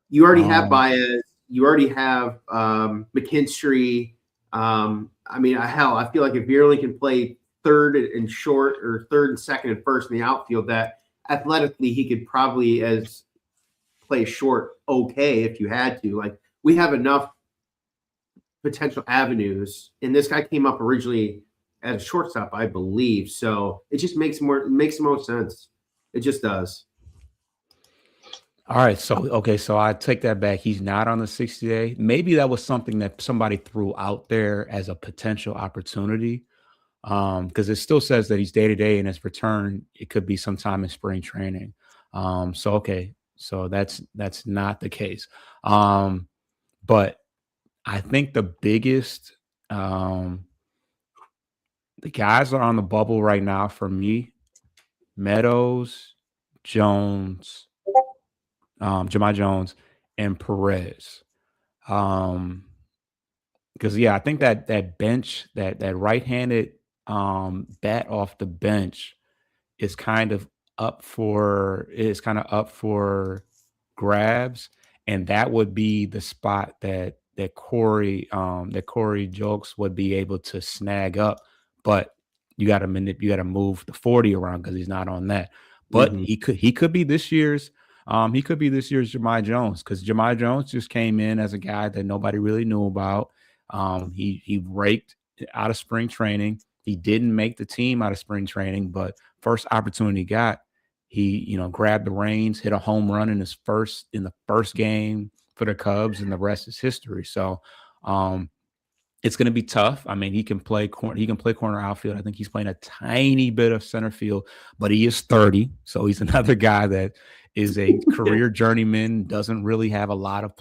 You already have Baez. You already have McKinstry. I mean, hell, I feel like if Vierling can play third and short, or third and second and first in the outfield, that athletically he could probably play short okay if you had to. Like, we have enough potential avenues, and this guy came up originally as a shortstop, I believe. So it just makes the most sense. It just does. All right. So I take that back. He's not on the 60-day. Maybe that was something that somebody threw out there as a potential opportunity. Because it still says that he's day-to-day, and his return, it could be sometime in spring training. So that's not the case. But I think the biggest, the guys are on the bubble right now for me: Meadows, Jones, Jahmai Jones, and Perez. because I think that bench, that right-handed bat off the bench is kind of up for grabs, and that would be the spot that Corey Jokes would be able to snag up, but you got to move the 40 around because he's not on that. But Mhm. he could be this year's Jahmai Jones, because Jahmai Jones just came in as a guy that nobody really knew about. He raked out of spring training. He didn't make the team out of spring training, but first opportunity he got, he grabbed the reins, hit a home run in the first game for the Cubs, and the rest is history. So it's going to be tough. I mean, he can play corner outfield. I think he's playing a tiny bit of center field, but he is 30, so he's another guy that is a career journeyman, doesn't really have a lot of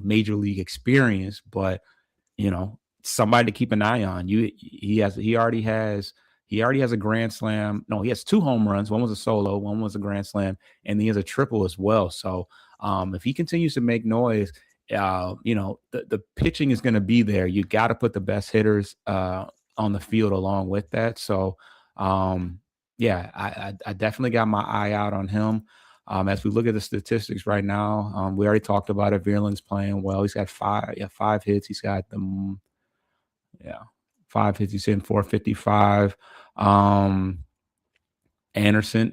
major league experience, but somebody to keep an eye on. He already has a grand slam. No, he has 2 home runs. One was a solo, one was a grand slam, and he has a triple as well. So if he continues to make noise, the pitching is going to be there. You got to put the best hitters on the field along with that. So I definitely got my eye out on him. As we look at the statistics right now, we already talked about it. Vierling's playing well. He's got 5 hits. He's got 5 hits. He's in 455.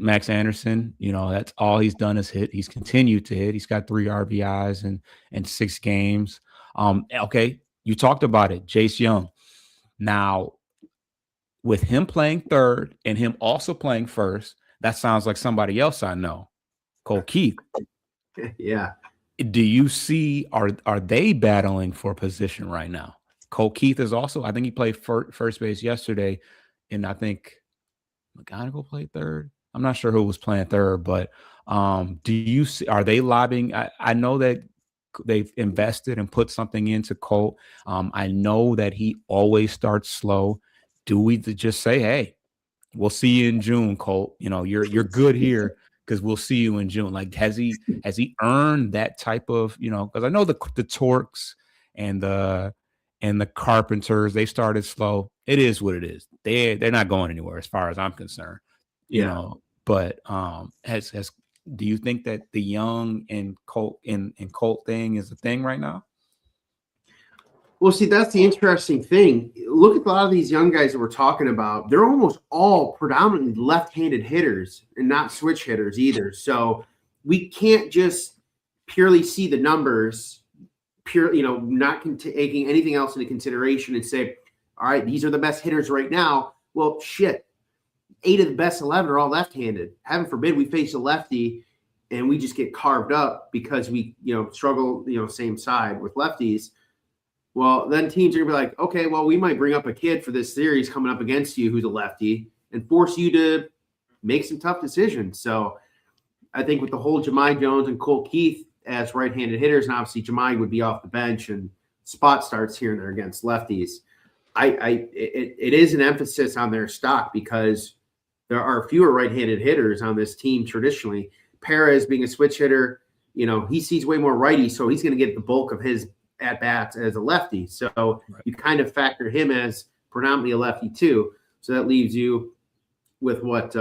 Max Anderson, that's all he's done is hit. He's continued to hit. He's got 3 RBIs in 6 games. Okay, you talked about it, Jace Young. Now, with him playing third and him also playing first, that sounds like somebody else I know, Cole Keith. Yeah. Do you see, are they battling for position right now? Cole Keith is also, I think he played first base yesterday, and I think McGonigal played third. I'm not sure who was playing third, but do you see, are they lobbying? I know that they've invested and put something into Colt. I know that he always starts slow. Do we just say, hey, we'll see you in June, Colt? You're good here because we'll see you in June. Like, has he earned that type of, because I know the Torques and the Carpenters, they started slow. It is what it is. They're not going anywhere as far as I'm concerned. But do you think that the Young and Colt thing is a thing right now? Well, see, that's the interesting thing. Look at a lot of these young guys that we're talking about. They're almost all predominantly left-handed hitters and not switch hitters either. So we can't just purely see the numbers, not taking anything else into consideration and say, all right, these are the best hitters right now. Well, shit, 8 of the best 11 are all left-handed. Heaven forbid we face a lefty and we just get carved up because we, struggle, same side with lefties. Well, then teams are going to be like, okay, well, we might bring up a kid for this series coming up against you who's a lefty and force you to make some tough decisions. So I think with the whole Jahmai Jones and Cole Keith as right-handed hitters, and obviously Jahmai would be off the bench and spot starts here and there against lefties. It is an emphasis on their stock because there are fewer right-handed hitters on this team traditionally. Perez being a switch hitter, he sees way more righties, so he's going to get the bulk of his at-bats as a lefty. So right. You kind of factor him as predominantly a lefty too. So that leaves you with what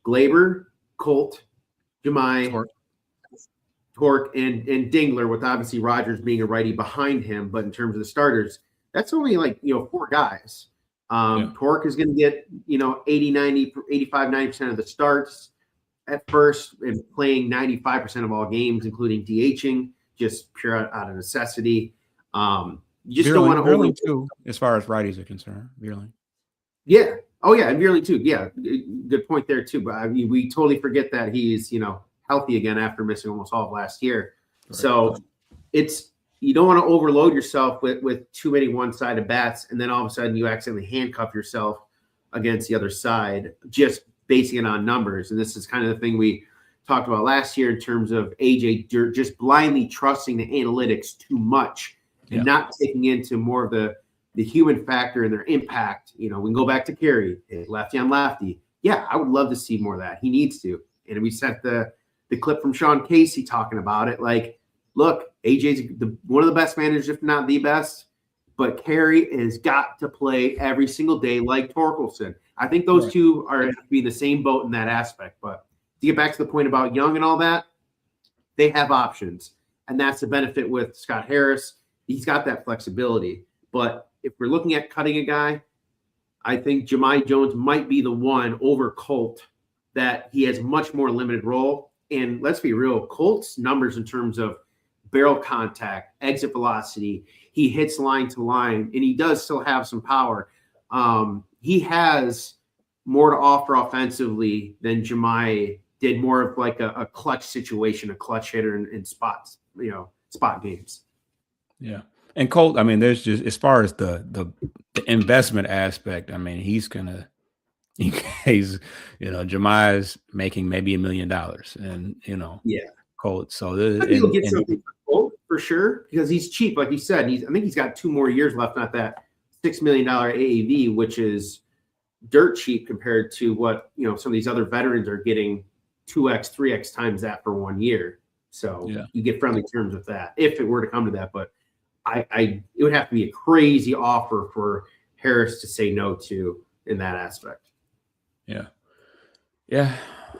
Gleyber, Colt, Jahmai, Torque, and Dingler, with obviously Rogers being a righty behind him. But in terms of the starters, that's only 4 guys. Torque is going to get 80, 90, 85, 90% of the starts at first and playing 95% of all games, including DHing, just pure out of necessity. You just don't want to Vierling too, as far as righties are concerned. Vierling. Yeah. Oh yeah, and Vierling too. Yeah, good point there too. But I mean, we totally forget that he's healthy again after missing almost all of last year. Right. So you don't want to overload yourself with too many one-sided bats, and then all of a sudden you accidentally handcuff yourself against the other side, just basing it on numbers. And this is kind of the thing we talked about last year in terms of AJ just blindly trusting the analytics too much and not taking into more of the human factor and their impact. We can go back to Kerry, lefty on lefty. Yeah, I would love to see more of that. He needs to. And we sent the clip from Sean Casey talking about it. Like, look, AJ's one of the best managers, if not the best. But Carey has got to play every single day like Torkelson. I think those two are going to be the same boat in that aspect. But to get back to the point about Young and all that, they have options. And that's the benefit with Scott Harris. He's got that flexibility. But if we're looking at cutting a guy, I think Jahmai Jones might be the one over Colt that he has much more limited role. And let's be real, Colt's numbers in terms of barrel contact, exit velocity, he hits line to line, and he does still have some power. He has more to offer offensively than Jahmai did, more of like a clutch situation, a clutch hitter in spots, spot games. Yeah. And Colt, I mean, there's just, as far as the investment aspect, I mean, he's Jahmai's making maybe $1 million, and Colt. So he'll get something for Colt for sure, because he's cheap, like you said. I think he's got 2 more years left, not that $6 million AAV, which is dirt cheap compared to what some of these other veterans are getting 2x, 3x times that for 1 year. So you get friendly terms with that if it were to come to that. But it would have to be a crazy offer for Harris to say no to in that aspect. Yeah.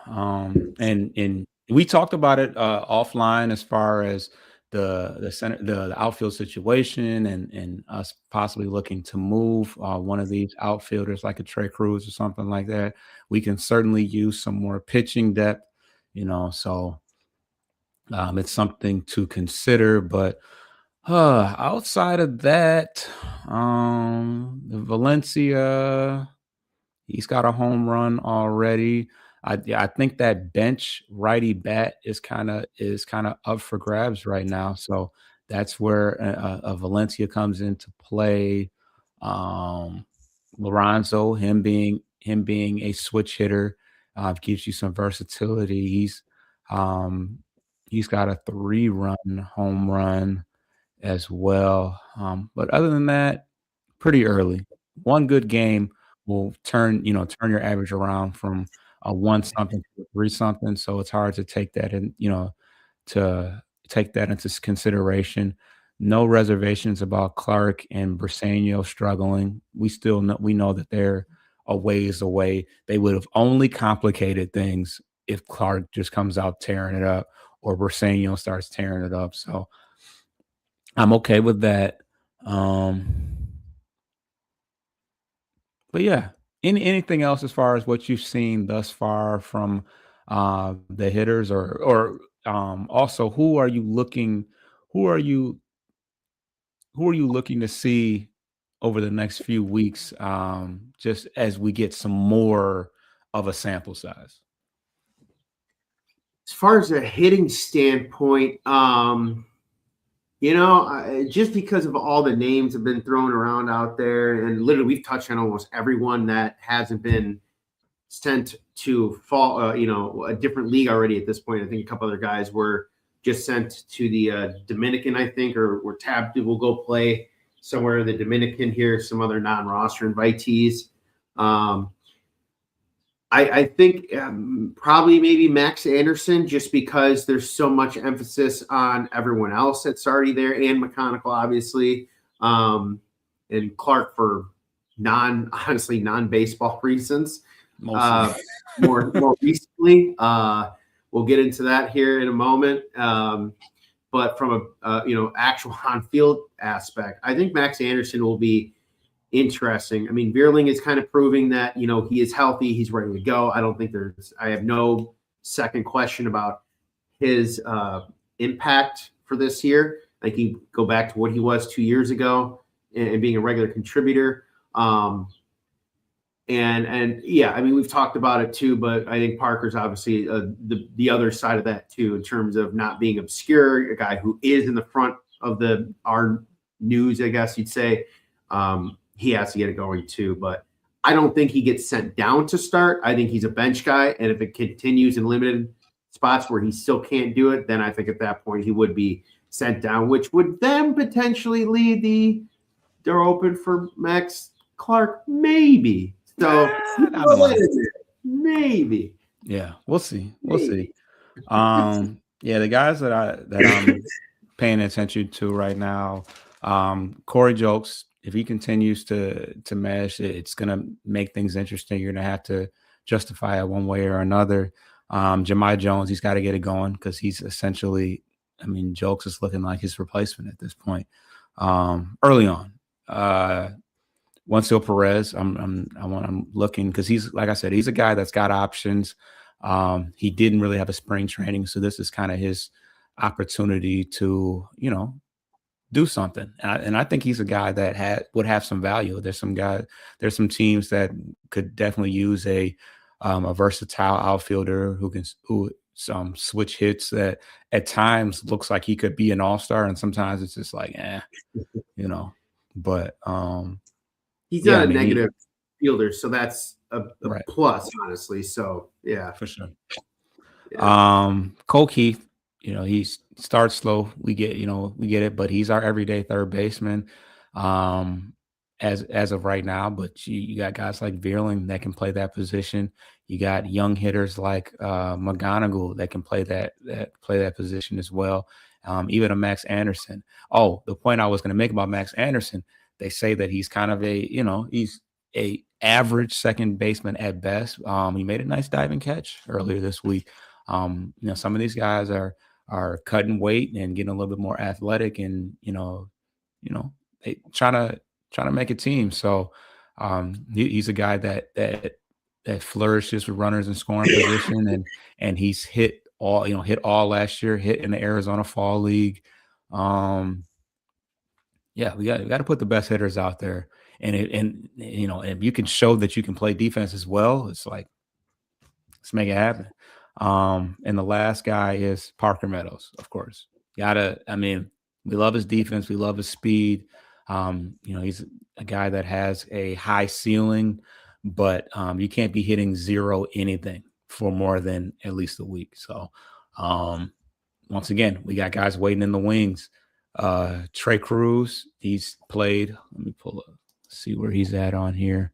And we talked about it offline as far as the outfield situation and us possibly looking to move one of these outfielders like a Trey Cruz or something like that. We can certainly use some more pitching depth, so it's something to consider. But outside of that, Valencia, he's got a home run already. I think that bench righty bat is kind of up for grabs right now. So that's where a Valencia comes into play. Lorenzo, him being a switch hitter, gives you some versatility. He's got a 3-run home run as well. But other than that, pretty early. One good game will turn your average around from a 1-something to a 3-something. So it's hard to take that into consideration. No reservations about Clark and Briseño struggling. We know that they're a ways away. They would have only complicated things if Clark just comes out tearing it up or Briseño starts tearing it up. So I'm okay with that. But yeah. Anything else as far as what you've seen thus far from the hitters, or also who are you looking to see over the next few weeks, just as we get some more of a sample size? As far as a hitting standpoint, just because of all the names have been thrown around out there, and literally we've touched on almost everyone that hasn't been sent to fall, a different league already at this point. I think a couple other guys were just sent to the Dominican, I think, or were tabbed to will go play somewhere in the Dominican here, some other non-roster invitees. I think probably maybe Max Anderson, just because there's so much emphasis on everyone else that's already there, and McConnell, obviously, and Clark for non-baseball reasons. More recently, we'll get into that here in a moment. But from a actual on-field aspect, I think Max Anderson will be interesting. I mean, Vierling is kind of proving that, he is healthy. He's ready to go. I have no second question about his impact for this year. Like, he go back to what he was 2 years ago and being a regular contributor. And yeah, I mean, we've talked about it too, but I think Parker's obviously the other side of that too, in terms of not being obscure, a guy who is in the front of our news, I guess you'd say. He has to get it going too, but I don't think he gets sent down to start. I think he's a bench guy, and if it continues in limited spots where he still can't do it, then I think at that point he would be sent down, which would then potentially leave the door open for Max Clark, maybe. So maybe. Yeah, we'll see. Yeah, the guys that I'm paying attention to right now. Corey Jokes, if he continues to mesh, it's gonna make things interesting. You're gonna have to justify it one way or another. Jahmai Jones, he's got to get it going because he's essentially, I mean, Jokes is looking like his replacement at this point. Early on, Juancio Perez, I'm looking because he's, like I said, he's a guy that's got options. He didn't really have a spring training, so this is kind of his opportunity to, do something. And I think he's a guy that would have some value. There's some teams that could definitely use a versatile outfielder who switch hits that at times looks like he could be an all-star, and sometimes it's just like, But he's not a negative fielder, so that's a right. Plus, honestly. So yeah, for sure. Yeah. Cole Keith, he starts slow. We get it, but he's our everyday third baseman as of right now. But you got guys like Vierling that can play that position. You got young hitters like McGonigal that can play that position as well. Even a Max Anderson. Oh, the point I was going to make about Max Anderson, they say that he's kind of he's a average second baseman at best. He made a nice diving catch earlier this week. Some of these guys are cutting weight and getting a little bit more athletic, and they trying to make a team. So he's a guy that flourishes with runners in scoring position, and he's hit all last year, hit in the Arizona Fall League. Yeah, we got to put the best hitters out there, and if you can show that you can play defense as well, it's like, let's make it happen. And the last guy is Parker Meadows, of course. We love his defense, we love his speed. He's a guy that has a high ceiling, but you can't be hitting zero anything for more than at least a week. So once again, we got guys waiting in the wings. Trey Cruz, he's played. Let me see where he's at on here.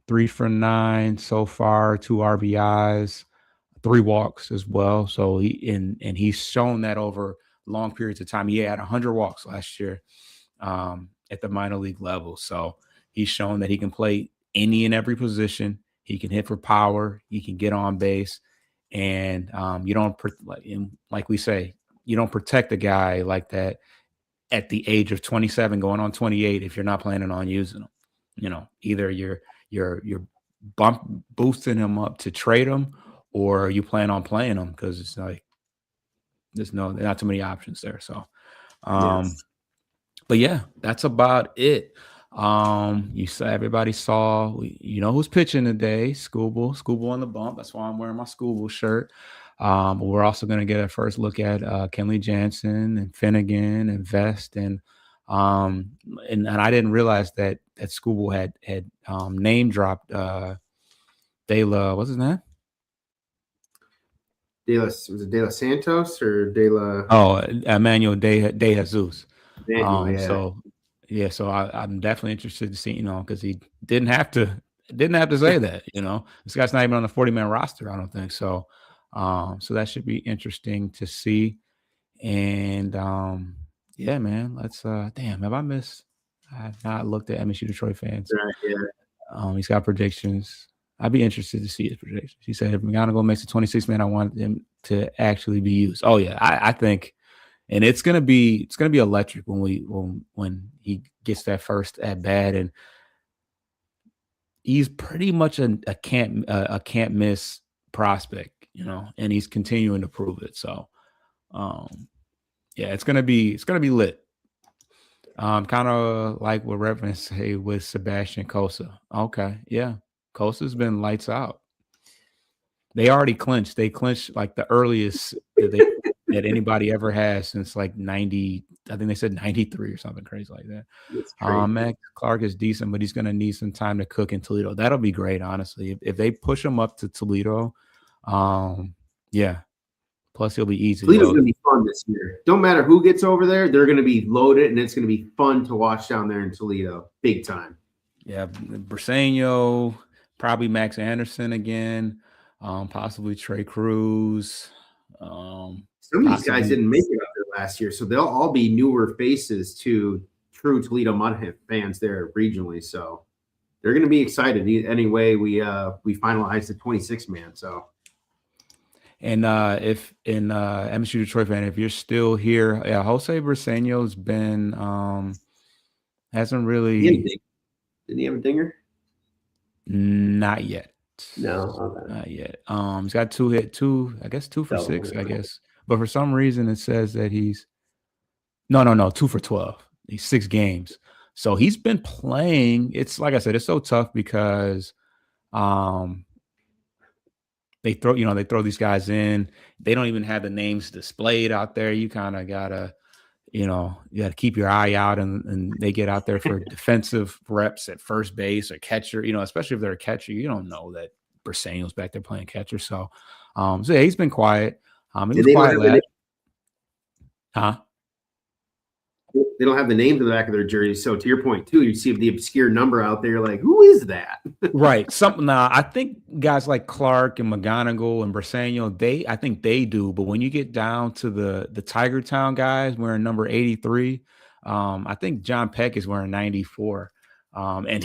3 for 9 so far, 2 RBIs, 3 walks as well. So he's shown that over long periods of time. He had 100 walks last year at the minor league level. So he's shown that he can play any and every position. He can hit for power. He can get on base, and like we say, you don't protect a guy like that at the age of 27 going on 28 if you're not planning on using him. Either you're boosting him up to trade him, or you plan on playing him because it's like there's not too many options there. So yes. But yeah, that's about it. Everybody saw, who's pitching today. Skubal on the bump. That's why I'm wearing my Skubal shirt. But we're also going to get a first look at Kenley Jansen and Finnegan and Vest, and I didn't realize that Skubal had name dropped what's his name? Was it De La Santos or De La? Oh, Emmanuel De Jesus. Yeah. So I'm definitely interested to see, because he didn't have to say that. This guy's not even on the 40-man roster, I don't think so. So that should be interesting to see. And yeah, man, let's have I missed? I've not looked at MSU Detroit fans. Right, yeah. He's got predictions. I'd be interested to see his predictions. He said if McGonigal makes a 26-man, I want him to actually be used. Oh yeah, I think, and it's gonna be electric when he gets that first at bat, and he's pretty much a can't miss prospect. And he's continuing to prove it. So, yeah, it's gonna be lit. Kind of like what Reverend say with Sebastian Cossa. Okay, yeah, Cosa's been lights out. They already clinched. They clinched like the earliest that anybody ever has since like 90. I think they said 93 or something crazy like that. Max Clark is decent, but he's gonna need some time to cook in Toledo. That'll be great, honestly. If they push him up to Toledo. Yeah. Plus, it'll be easy. Toledo's going to be fun this year. Don't matter who gets over there, they're going to be loaded, and it's going to be fun to watch down there in Toledo, big time. Yeah, Briseño, probably Max Anderson again, possibly Trey Cruz. Some of these guys didn't make it up there last year, so they'll all be newer faces to true Toledo Mud fans there regionally. So they're going to be excited anyway. We finalized the 26 man. So, and if in MSU Detroit fan, if you're still here, yeah, Jose Briseño's been hasn't really. Didn't he have a dinger? Not yet. No, okay. Not yet. He's got two for 6, I guess. But for some reason, it says that he's no 2 for 12. He's 6 games. So he's been playing. It's like I said, it's so tough because they throw these guys in. They don't even have the names displayed out there. You kind of gotta, you gotta keep your eye out, and they get out there for defensive reps at first base or catcher. Especially if they're a catcher, you don't know that Briseño's back there playing catcher. So, yeah, he's been quiet. He was quiet. They don't have the names in the back of their jersey. So to your point too, you see the obscure number out there. You're like, who is that? Right. I think guys like Clark and McGonigal and Briseño, I think they do. But when you get down to the Tiger Town guys wearing number 83, I think John Peck is wearing 94. And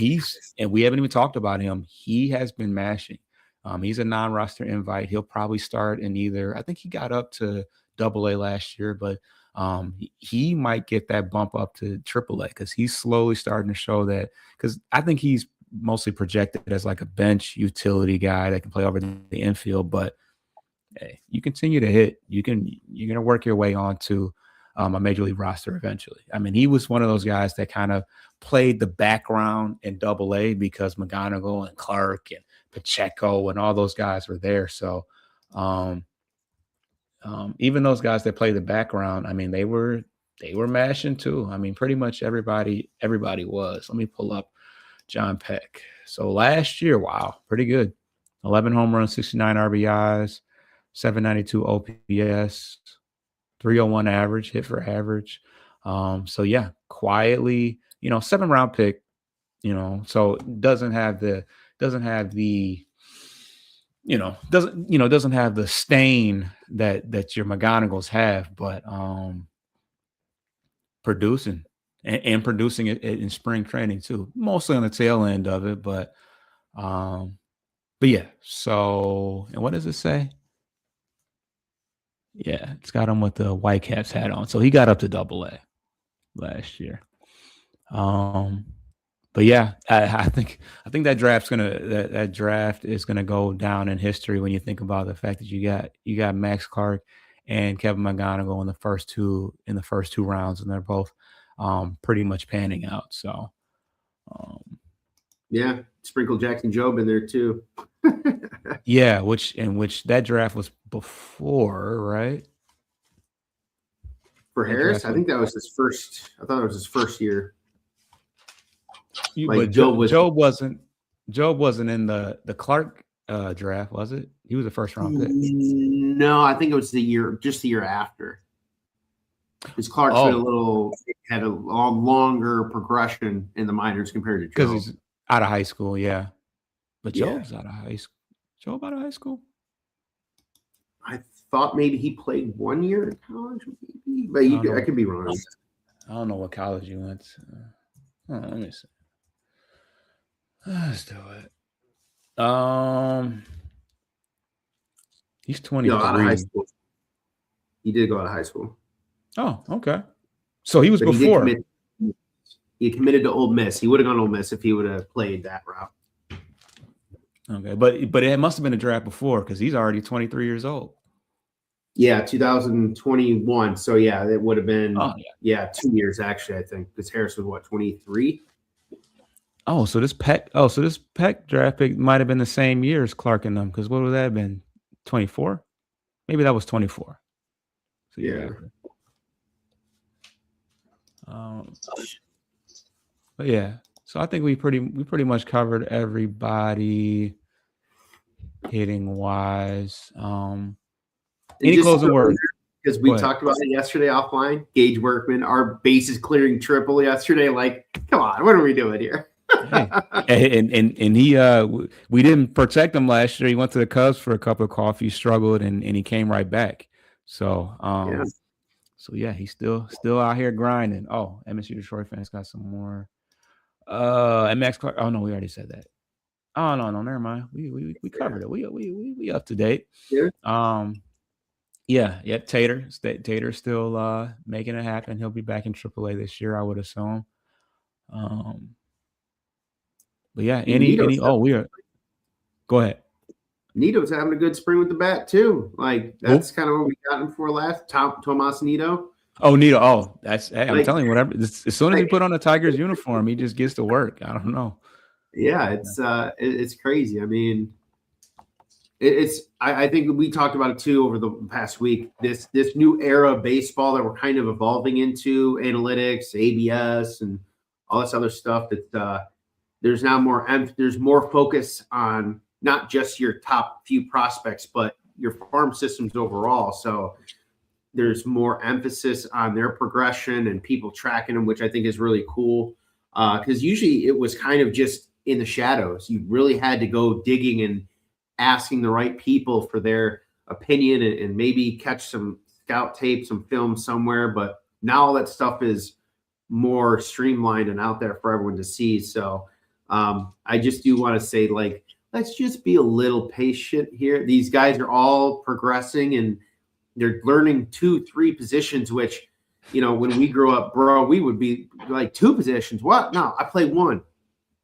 we haven't even talked about him. He has been mashing. He's a non-roster invite. He'll probably start in I think he got up to AA last year, but he might get that bump up to AAA because he's slowly starting to show that, because I think he's mostly projected as like a bench utility guy that can play over the infield. But hey, you continue to hit, you're going to work your way onto a major league roster eventually. I mean, he was one of those guys that kind of played the background in AA because McGonigal and Clark and Pacheco and all those guys were there. So even those guys that play the background, I mean, they were mashing too. I mean, pretty much everybody was. Let me pull up John Peck. So last year, wow, pretty good. 11 home runs, 69 RBIs, 792 OPS, 301 average, hit for average. So yeah, quietly, 7th-round pick, so doesn't have the doesn't have the stain that your McGonigals have, but producing and producing it in spring training too, mostly on the tail end of it. But yeah. So, and what does it say? Yeah, it's got him with the Whitecaps hat on. So he got up to AA last year. But yeah, I think that that draft is gonna go down in history when you think about the fact that you got Max Clark and Kevin McGonigal in the first two rounds, and they're both pretty much panning out. So yeah, sprinkle Jackson Jobe in there too. Yeah, which that draft was before, right? For Harris, I think that was his first. I thought it was his first year. But Jobe wasn't in the Clark draft, was it? He was a first round pick. No, I think it was the year after. Because Clark's had a longer progression in the minors compared to Jobe. Because he's out of high school, yeah. But Jobe's out of high school. Jobe out of high school? I thought maybe he played 1 year in college, maybe. But I could be wrong. I don't know what college he went to. Let me see. Let's do it. He's 23. Out of high school. He did go out of high school. Oh, okay. So he was before. He committed to Ole Miss. He would have gone to Ole Miss if he would have played that route. Okay, but it must have been a draft before because he's already 23 years old. Yeah, 2021. So yeah, it would have been 2 years actually. I think because Harris was what 23. Oh, so this Peck draft pick might have been the same year as Clark and them, because what would that have been? 24? Maybe that was 24. So yeah. But yeah, so I think we pretty much covered everybody hitting wise. Any closing words? Because we talked about it yesterday offline. Gage Workman, our bases clearing triple yesterday. Like, come on, what are we doing here? Hey. And he we didn't protect him last year. He went to the Cubs for a cup of coffee, struggled, and he came right back. So, So yeah, he's still out here grinding. Oh, MSU Detroit fans got some more. MX Clark. Oh no, we already said that. Oh no, never mind. We covered it. We up to date. Yeah. Tater's still making it happen. He'll be back in AAA this year, I would assume. But yeah, we are. Go ahead. Nito's having a good spring with the bat too. Like that's kind of what we got him for last. Tomas Nito. Oh, Nito. Oh, I'm telling you, whatever. As soon as he put on a Tigers uniform, he just gets to work. I don't know. Yeah, it's crazy. I mean, I think we talked about it too over the past week. This new era of baseball that we're kind of evolving into, analytics, ABS, and all this other stuff. That there's now there's more focus on not just your top few prospects, but your farm systems overall. So there's more emphasis on their progression and people tracking them, which I think is really cool. Because usually it was kind of just in the shadows. You really had to go digging and asking the right people for their opinion and maybe catch some scout tape, some film somewhere. But now all that stuff is more streamlined and out there for everyone to see. So I just do want to say, like, let's just be a little patient here. These guys are all progressing and they're learning 2-3 positions, which, you know, when we grew up, bro, we would be like 2 positions. What? No, I play 1.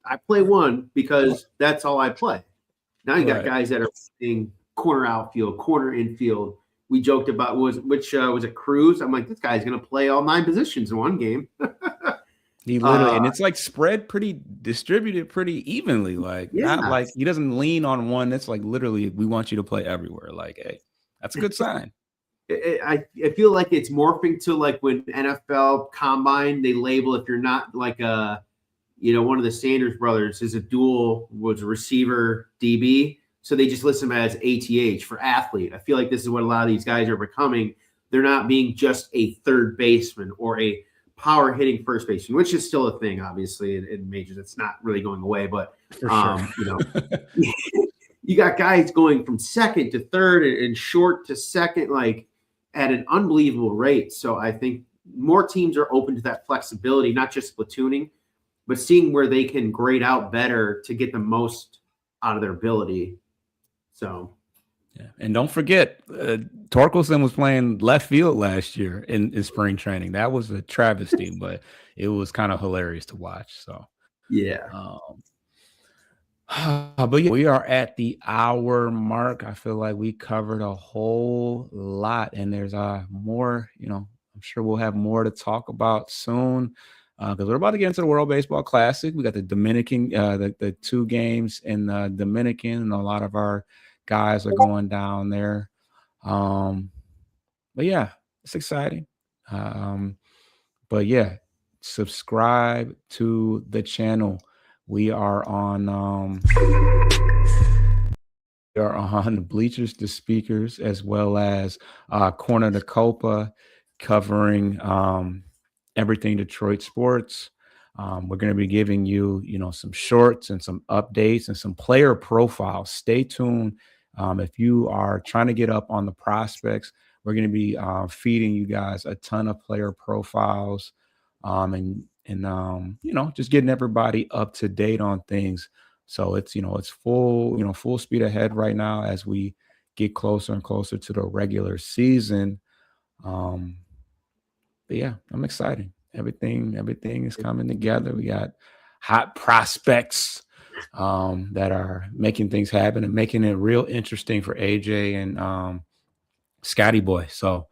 I play 1 because that's all I play. Now you got guys that are playing corner outfield, corner infield. We joked about was it Cruz? I'm like, this guy's going to play all 9 positions in one game. He literally, and it's like spread distributed pretty evenly. Like, not like he doesn't lean on one. It's like literally, we want you to play everywhere. Like, hey, that's a good sign. I feel like it's morphing to like when NFL Combine, they label if you're not like one of the Sanders brothers is was a receiver DB. So they just list him as ATH for athlete. I feel like this is what a lot of these guys are becoming. They're not being just a third baseman or a power hitting first baseman, which is still a thing, obviously, in majors. It's not really going away, but for sure. You got guys going from second to third and short to second, like at an unbelievable rate. So I think more teams are open to that flexibility, not just platooning, but seeing where they can grade out better to get the most out of their ability. So. Yeah, and don't forget, Torkelson was playing left field last year in spring training. That was a travesty, but it was kind of hilarious to watch. So, yeah. But yeah, we are at the hour mark. I feel like we covered a whole lot, and there's more. I'm sure we'll have more to talk about soon because we're about to get into the World Baseball Classic. We got the Dominican, the 2 games in the Dominican, and a lot of our guys are going down there. But yeah, it's exciting. But yeah, subscribe to the channel. We are on Bleachers to Speakers, as well as Corner to Copa, covering everything Detroit sports. We're going to be giving you, some shorts and some updates and some player profiles. Stay tuned. If you are trying to get up on the prospects, we're going to be feeding you guys a ton of player profiles and just getting everybody up to date on things. So it's full speed ahead right now as we get closer and closer to the regular season. But yeah, I'm excited. Everything is coming together. We got hot prospects that are making things happen and making it real interesting for AJ and Scotty Boy. So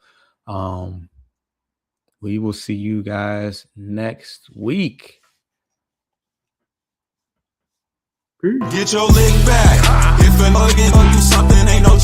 we will see you guys next week. Get your lick back. If a nugget do something, ain't no